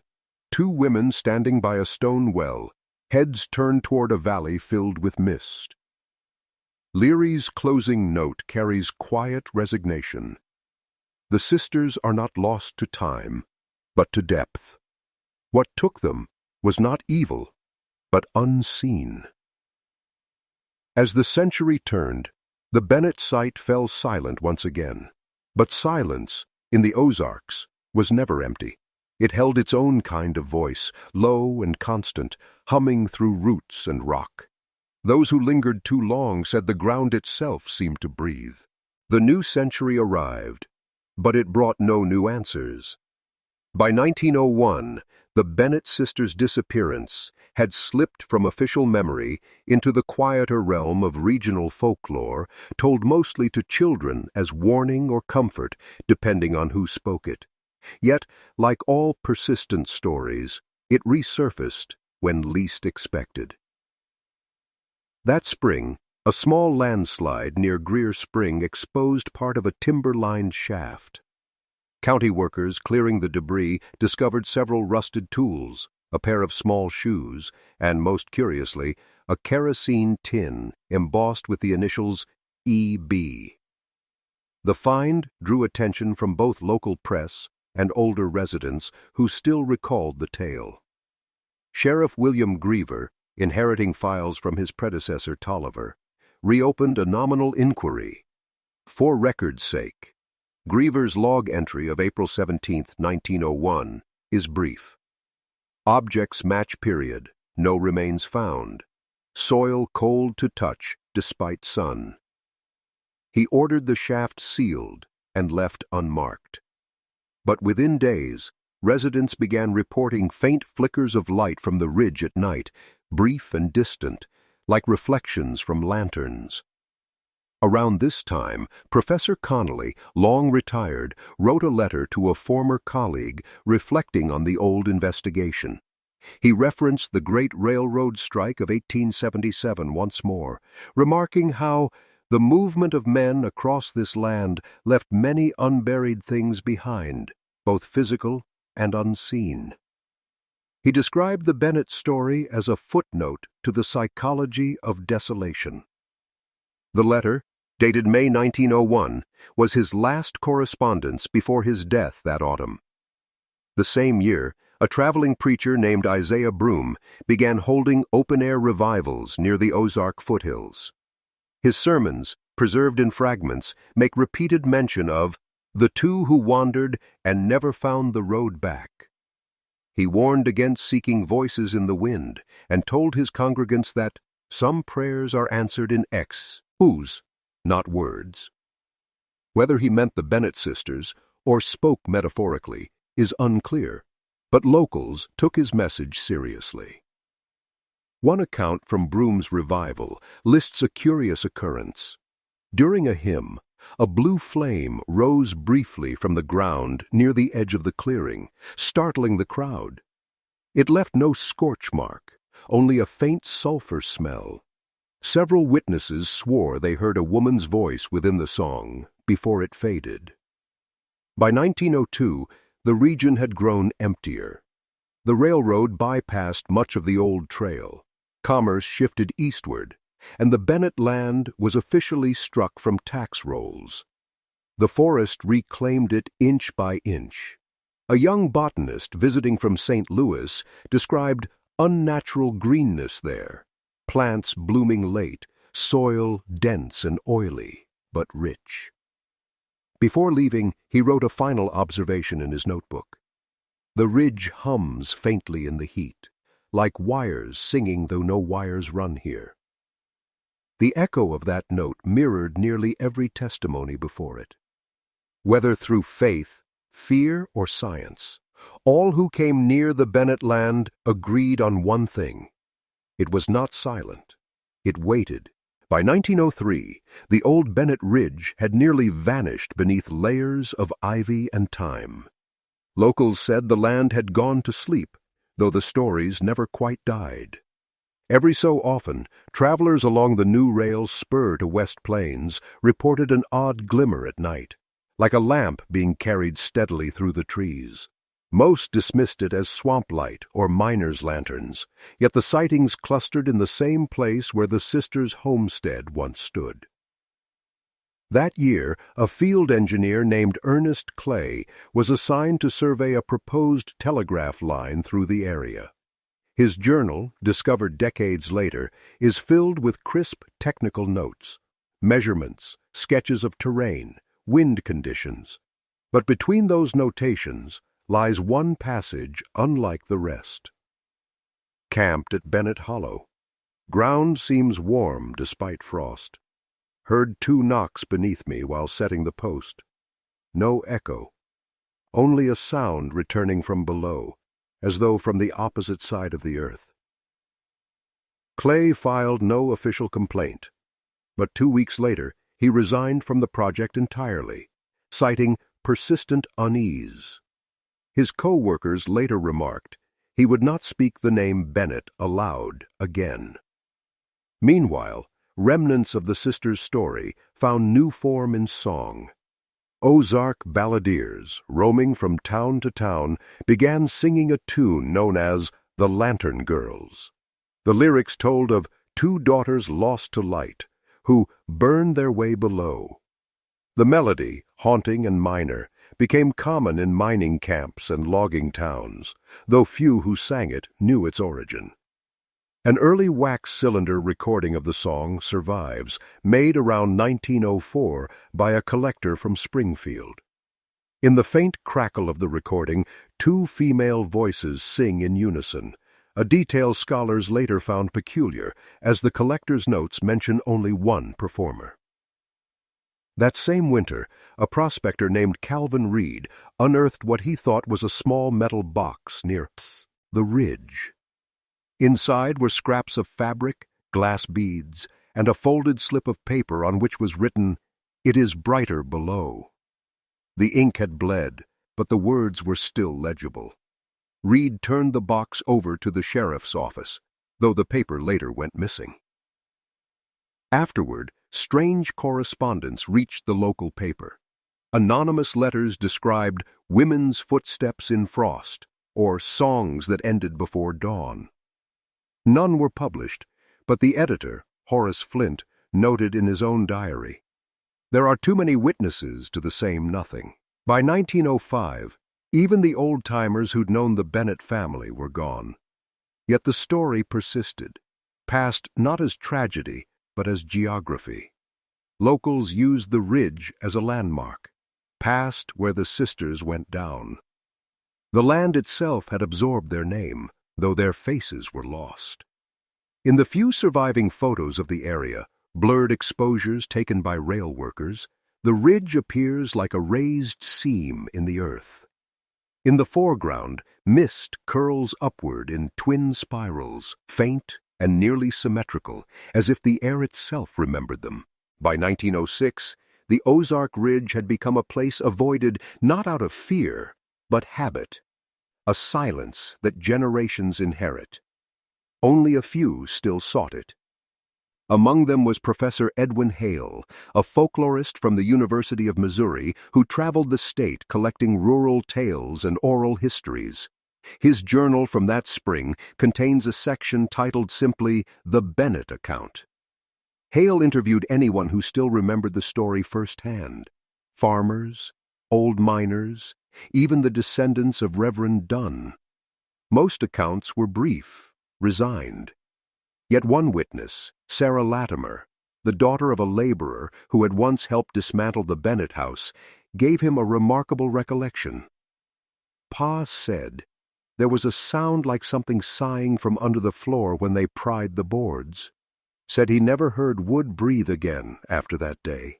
Speaker 1: two women standing by a stone well, heads turned toward a valley filled with mist. Leary's closing note carries quiet resignation. The sisters are not lost to time, but to depth. What took them was not evil, but unseen. As the century turned, the Bennett site fell silent once again. But silence, in the Ozarks, was never empty. It held its own kind of voice, low and constant, humming through roots and rock. Those who lingered too long said the ground itself seemed to breathe. The new century arrived, but it brought no new answers. By 1901, the Bennett sisters' disappearance had slipped from official memory into the quieter realm of regional folklore, told mostly to children as warning or comfort, depending on who spoke it. Yet, like all persistent stories, it resurfaced when least expected. That spring, a small landslide near Greer Spring exposed part of a timber-lined shaft. County workers clearing the debris discovered several rusted tools, a pair of small shoes, and, most curiously, a kerosene tin embossed with the initials E.B. The find drew attention from both local press and older residents who still recalled the tale. Sheriff William Griever, inheriting files from his predecessor Tolliver, reopened a nominal inquiry. For record's sake, Griever's log entry of April 17, 1901, is brief. Objects match period, no remains found. Soil cold to touch despite sun. He ordered the shaft sealed and left unmarked. But within days, residents began reporting faint flickers of light from the ridge at night, brief and distant, like reflections from lanterns. Around this time, Professor Connolly, long retired, wrote a letter to a former colleague reflecting on the old investigation. He referenced the Great Railroad Strike of 1877 once more, remarking how the movement of men across this land left many unburied things behind, both physical and unseen. He described the Bennett story as a footnote to the psychology of desolation. The letter, dated May 1901, was his last correspondence before his death that autumn. The same year, a traveling preacher named Isaiah Broom began holding open-air revivals near the Ozark foothills. His sermons, preserved in fragments, make repeated mention of the two who wandered and never found the road back. He warned against seeking voices in the wind and told his congregants that some prayers are answered in whose, not words. Whether he meant the Bennett sisters or spoke metaphorically is unclear, but locals took his message seriously. One account from Broom's revival lists a curious occurrence. During a hymn, a blue flame rose briefly from the ground near the edge of the clearing, startling the crowd. It left no scorch mark, only a faint sulfur smell. Several witnesses swore they heard a woman's voice within the song before it faded. By 1902, the region had grown emptier. The railroad bypassed much of the old trail. Commerce shifted eastward, and the Bennett land was officially struck from tax rolls. The forest reclaimed it inch by inch. A young botanist visiting from St. Louis described unnatural greenness there, plants blooming late, soil dense and oily, but rich. Before leaving, he wrote a final observation in his notebook. The ridge hums faintly in the heat, like wires singing though no wires run here. The echo of that note mirrored nearly every testimony before it. Whether through faith, fear, or science, all who came near the Bennett land agreed on one thing. It was not silent. It waited. By 1903, the old Bennett Ridge had nearly vanished beneath layers of ivy and thyme. Locals said the land had gone to sleep, though the stories never quite died. Every so often, travelers along the new rail's spur to West Plains reported an odd glimmer at night, like a lamp being carried steadily through the trees. Most dismissed it as swamp light or miners' lanterns, yet the sightings clustered in the same place where the sisters' homestead once stood. That year, a field engineer named Ernest Clay was assigned to survey a proposed telegraph line through the area. His journal, discovered decades later, is filled with crisp technical notes, measurements, sketches of terrain, wind conditions. But between those notations lies one passage unlike the rest. Camped at Bennett Hollow. Ground seems warm despite frost. Heard 2 knocks beneath me while setting the post. No echo. Only a sound returning from below, as though from the opposite side of the earth. Clay filed no official complaint, but 2 weeks later he resigned from the project entirely, citing persistent unease. His co-workers later remarked he would not speak the name Bennett aloud again. Meanwhile, remnants of the sisters' story found new form in song. Ozark balladeers, roaming from town to town, began singing a tune known as the Lantern Girls. The lyrics told of 2 daughters lost to light, who burned their way below. The melody, haunting and minor, became common in mining camps and logging towns, though few who sang it knew its origin. An early wax cylinder recording of the song survives, made around 1904 by a collector from Springfield. In the faint crackle of the recording, 2 female voices sing in unison, a detail scholars later found peculiar, as the collector's notes mention only one performer. That same winter, a prospector named Calvin Reed unearthed what he thought was a small metal box near the ridge. Inside were scraps of fabric, glass beads, and a folded slip of paper on which was written, "It is brighter below." The ink had bled, but the words were still legible. Reed turned the box over to the sheriff's office, though the paper later went missing. Afterward, strange correspondence reached the local paper. Anonymous letters described women's footsteps in frost, or songs that ended before dawn. None were published, but the editor, Horace Flint, noted in his own diary, "There are too many witnesses to the same nothing." By 1905, even the old-timers who'd known the Bennett family were gone. Yet the story persisted, passed not as tragedy, but as geography. Locals used the ridge as a landmark, past where the sisters went down. The land itself had absorbed their name, though their faces were lost. In the few surviving photos of the area, blurred exposures taken by rail workers, the ridge appears like a raised seam in the earth. In the foreground, mist curls upward in twin spirals, faint and nearly symmetrical, as if the air itself remembered them. By 1906, the Ozark Ridge had become a place avoided not out of fear, but habit, a silence that generations inherit. Only a few still sought it. Among them was Professor Edwin Hale, a folklorist from the University of Missouri who traveled the state collecting rural tales and oral histories. His journal from that spring contains a section titled simply The Bennett Account. Hale interviewed anyone who still remembered the story firsthand. farmers, old miners, even the descendants of Reverend Dunn. Most accounts were brief, resigned. Yet one witness, Sarah Latimer, the daughter of a laborer who had once helped dismantle the Bennett house, gave him a remarkable recollection. Pa said, "There was a sound like something sighing from under the floor when they pried the boards." Said he never heard wood breathe again after that day.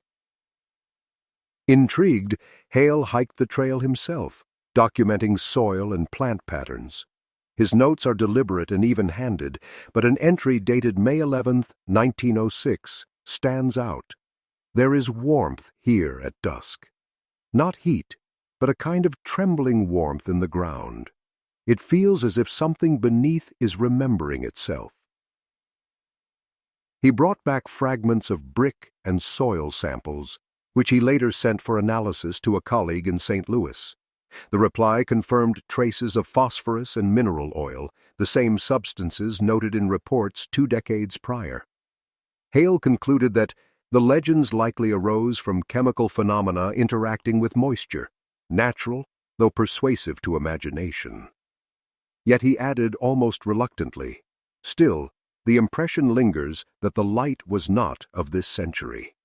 Speaker 1: Intrigued, Hale hiked the trail himself, documenting soil and plant patterns. His notes are deliberate and even-handed, but an entry dated May 11th, 1906, stands out. There is warmth here at dusk. Not heat, but a kind of trembling warmth in the ground. It feels as if something beneath is remembering itself. He brought back fragments of brick and soil samples, which he later sent for analysis to a colleague in St. Louis. The reply confirmed traces of phosphorus and mineral oil, the same substances noted in reports 2 decades prior. Hale concluded that the legends likely arose from chemical phenomena interacting with moisture, natural, though persuasive to imagination. Yet he added almost reluctantly, "Still, the impression lingers that the light was not of this century."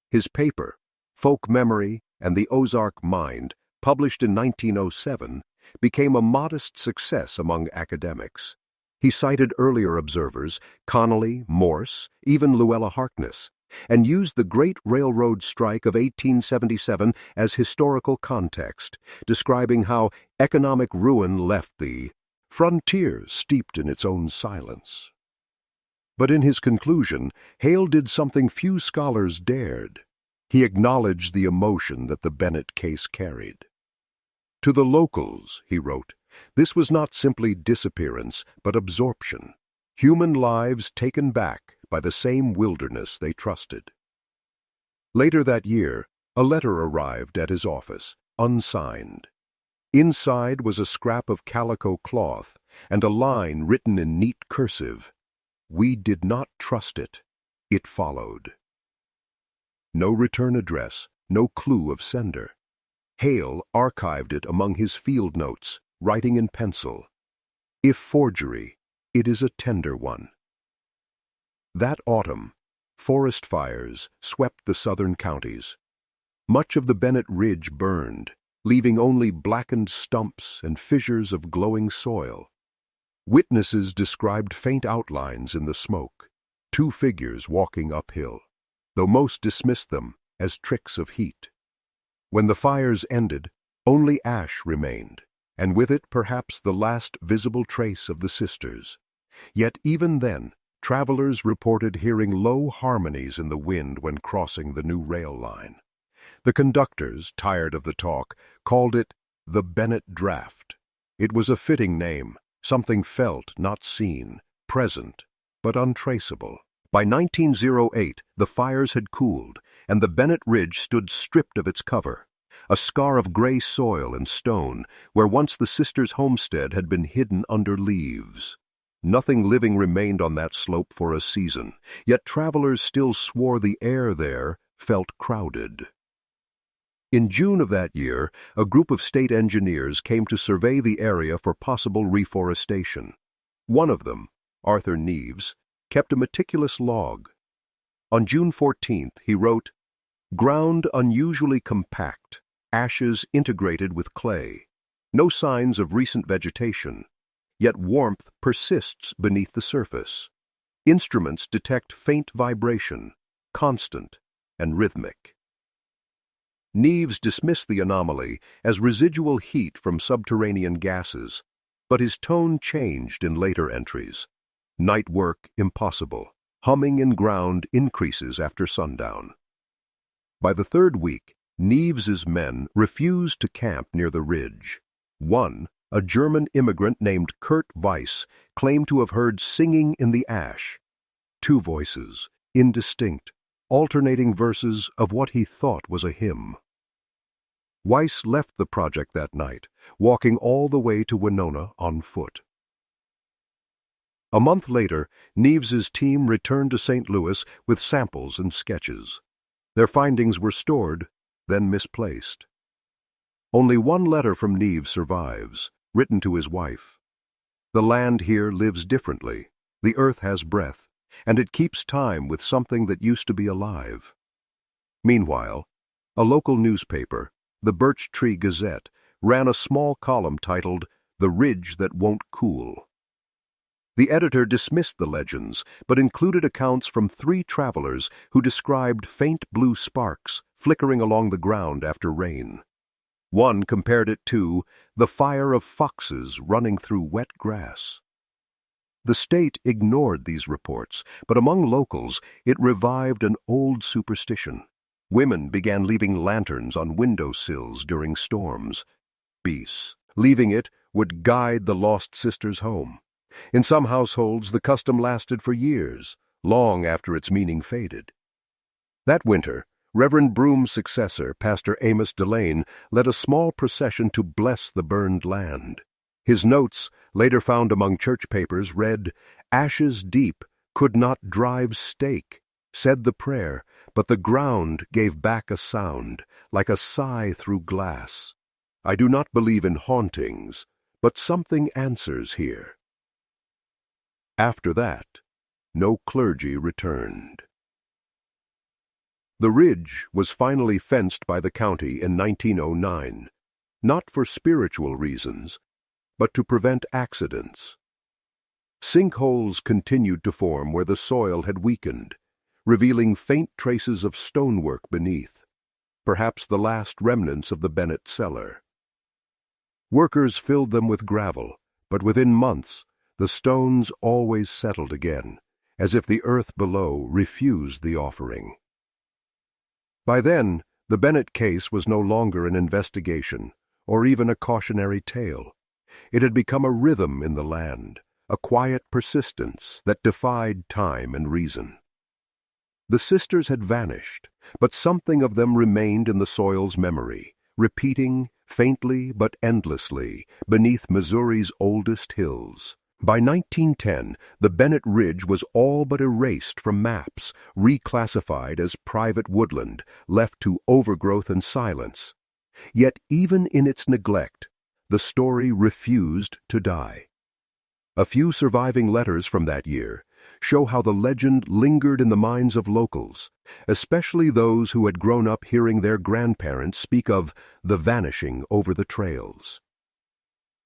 Speaker 1: His paper, Folk Memory and the Ozark Mind, published in 1907, became a modest success among academics. He cited earlier observers, Connolly, Morse, even Luella Harkness, and used the Great Railroad Strike of 1877 as historical context, describing how economic ruin left the frontier steeped in its own silence. But in his conclusion, Hale did something few scholars dared. He acknowledged the emotion that the Bennett case carried. To the locals, he wrote, this was not simply disappearance, but absorption. Human lives taken back by the same wilderness they trusted. Later that year, a letter arrived at his office, unsigned. Inside was a scrap of calico cloth and a line written in neat cursive. "We did not trust it. It followed." No return address, no clue of sender. Hale archived it among his field notes, writing in pencil, "If forgery, it is a tender one." That autumn, forest fires swept the southern counties. Much of the Bennett Ridge burned, leaving only blackened stumps and fissures of glowing soil. Witnesses described faint outlines in the smoke, 2 figures walking uphill, though most dismissed them as tricks of heat. When the fires ended, only ash remained, and with it perhaps the last visible trace of the sisters. Yet even then, travelers reported hearing low harmonies in the wind when crossing the new rail line. The conductors, tired of the talk, called it the Bennett Draft. It was a fitting name, something felt, not seen, present, but untraceable. By 1908, the fires had cooled, and the Bennett Ridge stood stripped of its cover, a scar of gray soil and stone where once the sisters' homestead had been hidden under leaves. Nothing living remained on that slope for a season, yet travelers still swore the air there felt crowded. In June of that year, a group of state engineers came to survey the area for possible reforestation. One of them, Arthur Neves, kept a meticulous log. On June 14th, he wrote, "Ground unusually compact, ashes integrated with clay. No signs of recent vegetation, yet warmth persists beneath the surface. Instruments detect faint vibration, constant and rhythmic." Neves dismissed the anomaly as residual heat from subterranean gases, but his tone changed in later entries. Night work impossible. Humming in ground increases after sundown. By the 3rd week, Neves's men refused to camp near the ridge. One, a German immigrant named Kurt Weiss, claimed to have heard singing in the ash. 2 voices, indistinct, alternating verses of what he thought was a hymn. Weiss left the project that night, walking all the way to Winona on foot. A month later, Neves's team returned to St. Louis with samples and sketches. Their findings were stored, then misplaced. Only one letter from Neve survives, written to his wife. The land here lives differently, the earth has breath, and it keeps time with something that used to be alive. Meanwhile, a local newspaper, the Birch Tree Gazette, ran a small column titled, "The Ridge That Won't Cool." The editor dismissed the legends, but included accounts from 3 travelers who described faint blue sparks flickering along the ground after rain. One compared it to the fire of foxes running through wet grass. The state ignored these reports, but among locals it revived an old superstition. Women began leaving lanterns on window sills during storms. Leaving it would guide the lost sisters home. In some households, the custom lasted for years, long after its meaning faded. That winter, Reverend Broom's successor, Pastor Amos Delane, led a small procession to bless the burned land. His notes, later found among church papers, read, "Ashes deep could not drive stake, said the prayer, but the ground gave back a sound, like a sigh through glass. I do not believe in hauntings, but something answers here." After that, no clergy returned. The ridge was finally fenced by the county in 1909, not for spiritual reasons, but to prevent accidents. Sinkholes continued to form where the soil had weakened, revealing faint traces of stonework beneath, perhaps the last remnants of the Bennett cellar. Workers filled them with gravel, but within months, the stones always settled again, as if the earth below refused the offering. By then, the Bennett case was no longer an investigation, or even a cautionary tale. It had become a rhythm in the land, a quiet persistence that defied time and reason. The sisters had vanished, but something of them remained in the soil's memory, repeating, faintly but endlessly, beneath Missouri's oldest hills. By 1910, the Bennett Ridge was all but erased from maps, reclassified as private woodland, left to overgrowth and silence. Yet even in its neglect, the story refused to die. A few surviving letters from that year show how the legend lingered in the minds of locals, especially those who had grown up hearing their grandparents speak of the vanishing over the trails.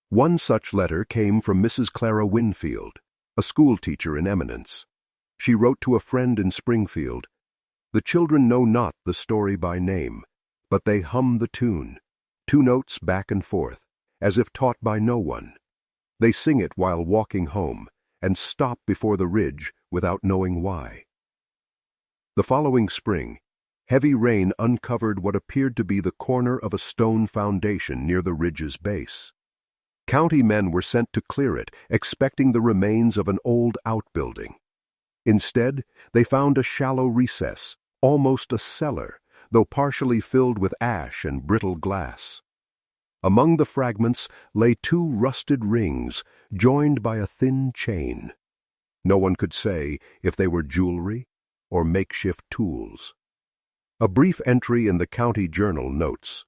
Speaker 1: One such letter came from Mrs. Clara Winfield, a schoolteacher in eminence. She wrote to a friend in Springfield, "The children know not the story by name, but they hum the tune, 2 notes back and forth, as if taught by no one. They sing it while walking home, and stop before the ridge without knowing why." The following spring, heavy rain uncovered what appeared to be the corner of a stone foundation near the ridge's base. County men were sent to clear it, expecting the remains of an old outbuilding. Instead, they found a shallow recess, almost a cellar, though partially filled with ash and brittle glass. Among the fragments lay 2 rusted rings, joined by a thin chain. No one could say if they were jewelry or makeshift tools. A brief entry in the county journal notes,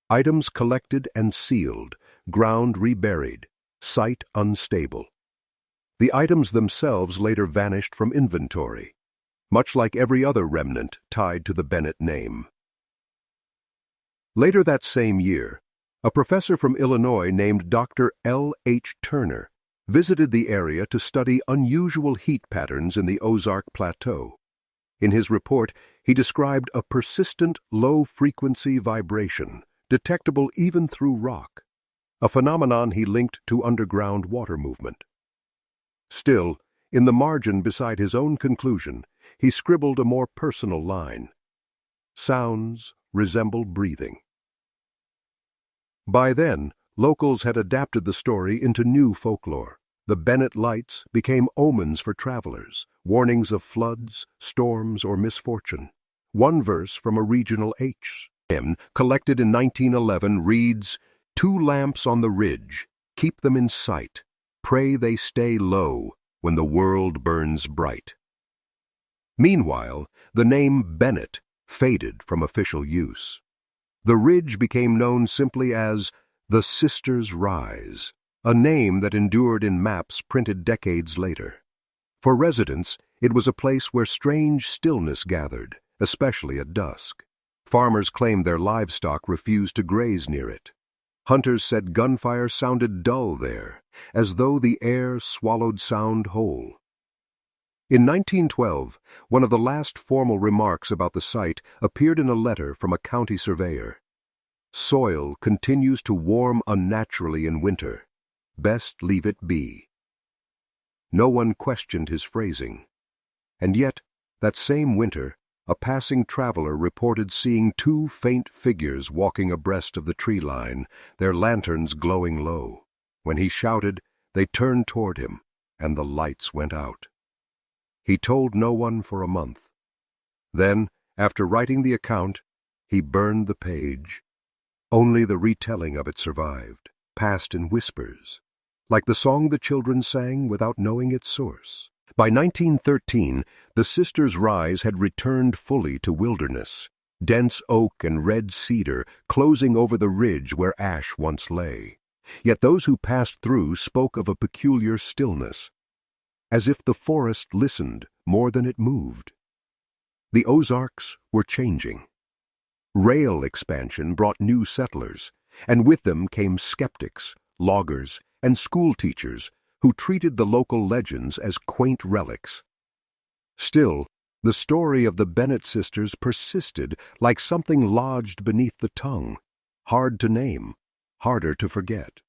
Speaker 1: "Items collected and sealed, ground reburied, site unstable." The items themselves later vanished from inventory, much like every other remnant tied to the Bennett name. Later that same year, a professor from Illinois named Dr. L. H. Turner visited the area to study unusual heat patterns in the Ozark Plateau. In his report, he described a persistent low-frequency vibration, detectable even through rock, a phenomenon he linked to underground water movement. Still, in the margin beside his own conclusion, he scribbled a more personal line. "Sounds resemble breathing." By then, locals had adapted the story into new folklore. The Bennett lights became omens for travelers, warnings of floods, storms, or misfortune. One verse from a regional hymn collected in 1911 reads, "2 lamps on the ridge, keep them in sight. Pray they stay low when the world burns bright." Meanwhile, the name Bennett faded from official use. The ridge became known simply as the Sisters' Rise, a name that endured in maps printed decades later. For residents, it was a place where strange stillness gathered, especially at dusk. Farmers claimed their livestock refused to graze near it. Hunters said gunfire sounded dull there, as though the air swallowed sound whole. In 1912, one of the last formal remarks about the site appeared in a letter from a county surveyor. Soil continues to warm unnaturally in winter. Best leave it be. No one questioned his phrasing. And yet, that same winter, a passing traveler reported seeing two faint figures walking abreast of the tree line, their lanterns glowing low. When he shouted, they turned toward him, and the lights went out. He told no one for a month. Then, after writing the account, he burned the page. Only the retelling of it survived, passed in whispers, like the song the children sang without knowing its source. By 1913, the Sisters' Rise had returned fully to wilderness, dense oak and red cedar closing over the ridge where ash once lay. Yet those who passed through spoke of a peculiar stillness, as if the forest listened more than it moved. The Ozarks were changing. Rail expansion brought new settlers, and with them came skeptics, loggers, and school teachers who treated the local legends as quaint relics. Still, the story of the Bennett sisters persisted like something lodged beneath the tongue, hard to name, harder to forget.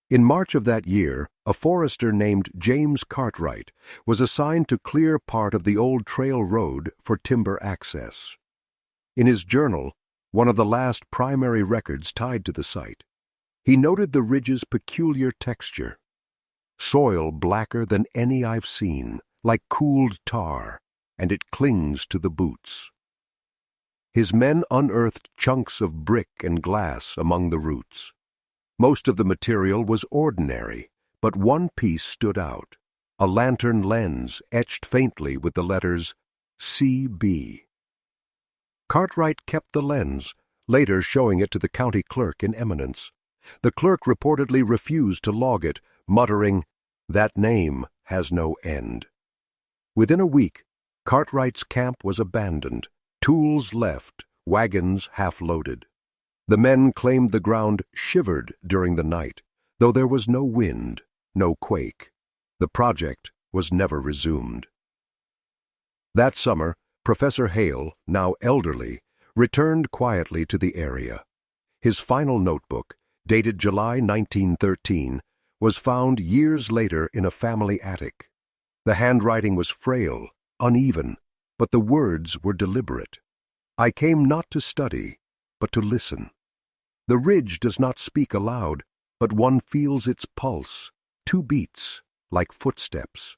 Speaker 1: In March of that year, a forester named James Cartwright was assigned to clear part of the old trail road for timber access. In his journal, one of the last primary records tied to the site, he noted the ridge's peculiar texture. Soil blacker than any I've seen, like cooled tar, and it clings to the boots. His men unearthed chunks of brick and glass among the roots. Most of the material was ordinary, but one piece stood out, a lantern lens etched faintly with the letters C.B. Cartwright kept the lens, later showing it to the county clerk in eminence. The clerk reportedly refused to log it, muttering, "That name has no end." Within a week, Cartwright's camp was abandoned, tools left, wagons half-loaded. The men claimed the ground shivered during the night, though there was no wind, no quake. The project was never resumed. That summer, Professor Hale, now elderly, returned quietly to the area. His final notebook, dated July 1913, was found years later in a family attic. The handwriting was frail, uneven, but the words were deliberate. "I came not to study, but to listen. The ridge does not speak aloud, but one feels its pulse, two beats, like footsteps."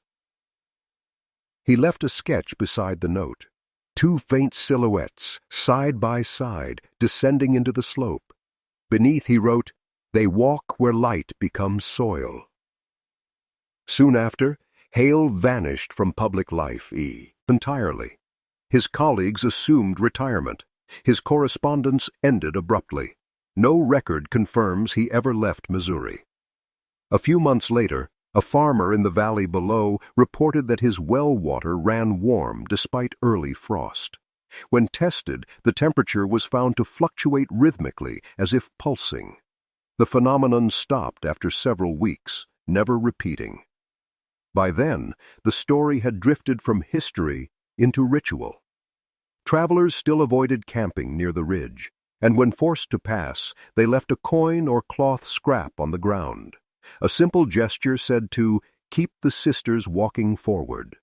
Speaker 1: He left a sketch beside the note. Two faint silhouettes, side by side, descending into the slope. Beneath he wrote, "They walk where light becomes soil." Soon after, Hale vanished from public life entirely. His colleagues assumed retirement. His correspondence ended abruptly. No record confirms he ever left Missouri. A few months later, a farmer in the valley below reported that his well water ran warm despite early frost. When tested, the temperature was found to fluctuate rhythmically as if pulsing. The phenomenon stopped after several weeks, never repeating. By then, the story had drifted from history into ritual. Travelers still avoided camping near the ridge, and when forced to pass, they left a coin or cloth scrap on the ground. A simple gesture said to keep the sisters walking forward.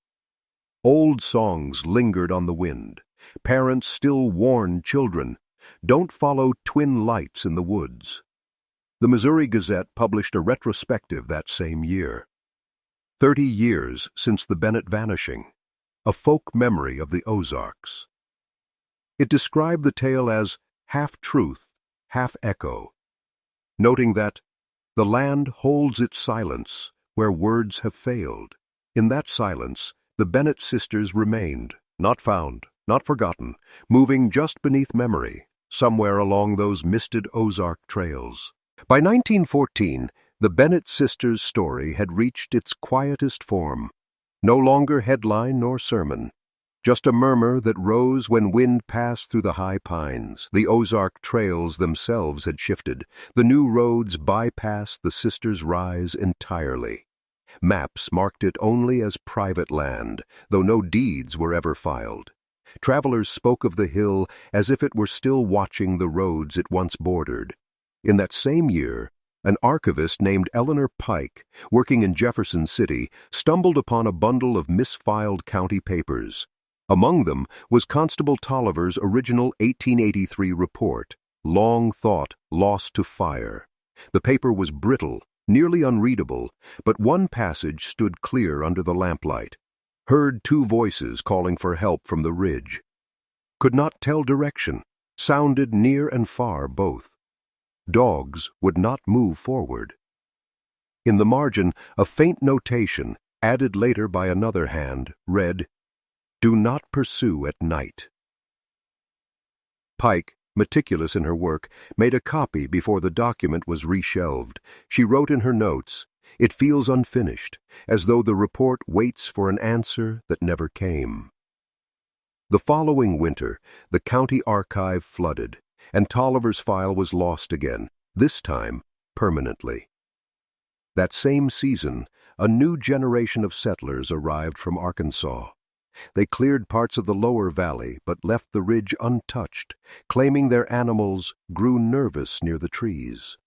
Speaker 1: Old songs lingered on the wind. Parents still warned children, "Don't follow twin lights in the woods." The Missouri Gazette published a retrospective that same year. 30 years since the Bennett vanishing, a folk memory of the Ozarks. It described the tale as half-truth, half-echo, noting that the land holds its silence where words have failed. In that silence, the Bennett sisters remained, not found, not forgotten, moving just beneath memory, somewhere along those misted Ozark Trails. By 1914, the Bennett sisters' story had reached its quietest form. No longer headline nor sermon, just a murmur that rose when wind passed through the high pines. The Ozark Trails themselves had shifted. The new roads bypassed the sisters' rise entirely. Maps marked it only as private land, though no deeds were ever filed. Travelers spoke of the hill as if it were still watching the roads it once bordered. In that same year, an archivist named Eleanor Pike, working in Jefferson City, stumbled upon a bundle of misfiled county papers. Among them was Constable Tolliver's original 1883 report, long thought lost to fire. The paper was brittle, nearly unreadable, but one passage stood clear under the lamplight. Heard two voices calling for help from the ridge. Could not tell direction, sounded near and far both. Dogs would not move forward. In the margin, a faint notation, added later by another hand, read, "Do not pursue at night." Pike, meticulous in her work, made a copy before the document was reshelved. She wrote in her notes, "It feels unfinished, as though the report waits for an answer that never came." The following winter, the county archive flooded, and Tolliver's file was lost again, this time permanently. That same season, a new generation of settlers arrived from Arkansas. They cleared parts of the lower valley but left the ridge untouched, claiming their animals grew nervous near the trees.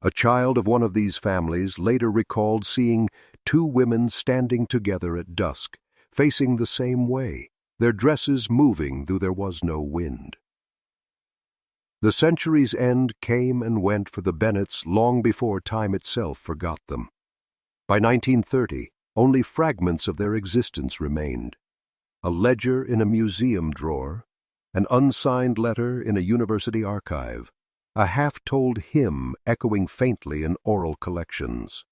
Speaker 1: A child of one of these families later recalled seeing two women standing together at dusk, facing the same way, their dresses moving though there was no wind. The century's end came and went for the Bennetts long before time itself forgot them. By 1930, only fragments of their existence remained. A ledger in a museum drawer, an unsigned letter in a university archive, a half-told hymn echoing faintly in oral collections.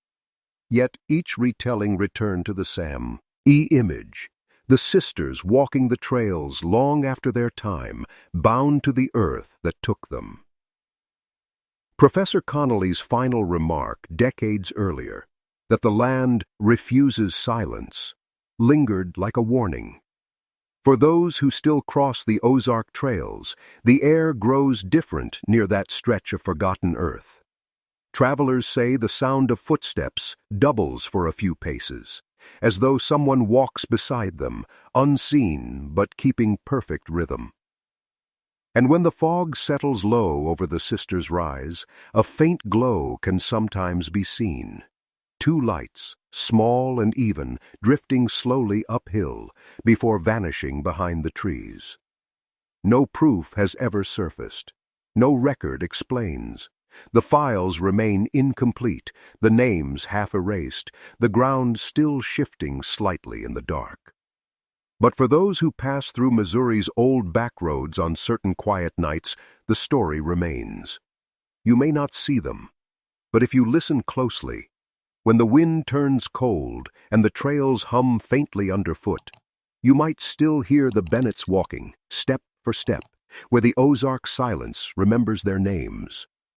Speaker 1: Yet each retelling returned to the same image, the sisters walking the trails long after their time, bound to the earth that took them. Professor Connolly's final remark, decades earlier, that the land refuses silence, lingered like a warning. For those who still cross the Ozark Trails, the air grows different near that stretch of forgotten earth. Travelers say the sound of footsteps doubles for a few paces, as though someone walks beside them, unseen but keeping perfect rhythm. And when the fog settles low over the sisters' rise, a faint glow can sometimes be seen. Two lights, small and even, drifting slowly uphill before vanishing behind the trees. No proof has ever surfaced. No record explains. The files remain incomplete, the names half erased, the ground still shifting slightly in the dark. But for those who pass through Missouri's old backroads on certain quiet nights, the story remains. You may not see them, but if you listen closely, when the wind turns cold and the trails hum faintly underfoot, you might still hear the Bennetts walking, step for step, where the Ozark silence remembers their names.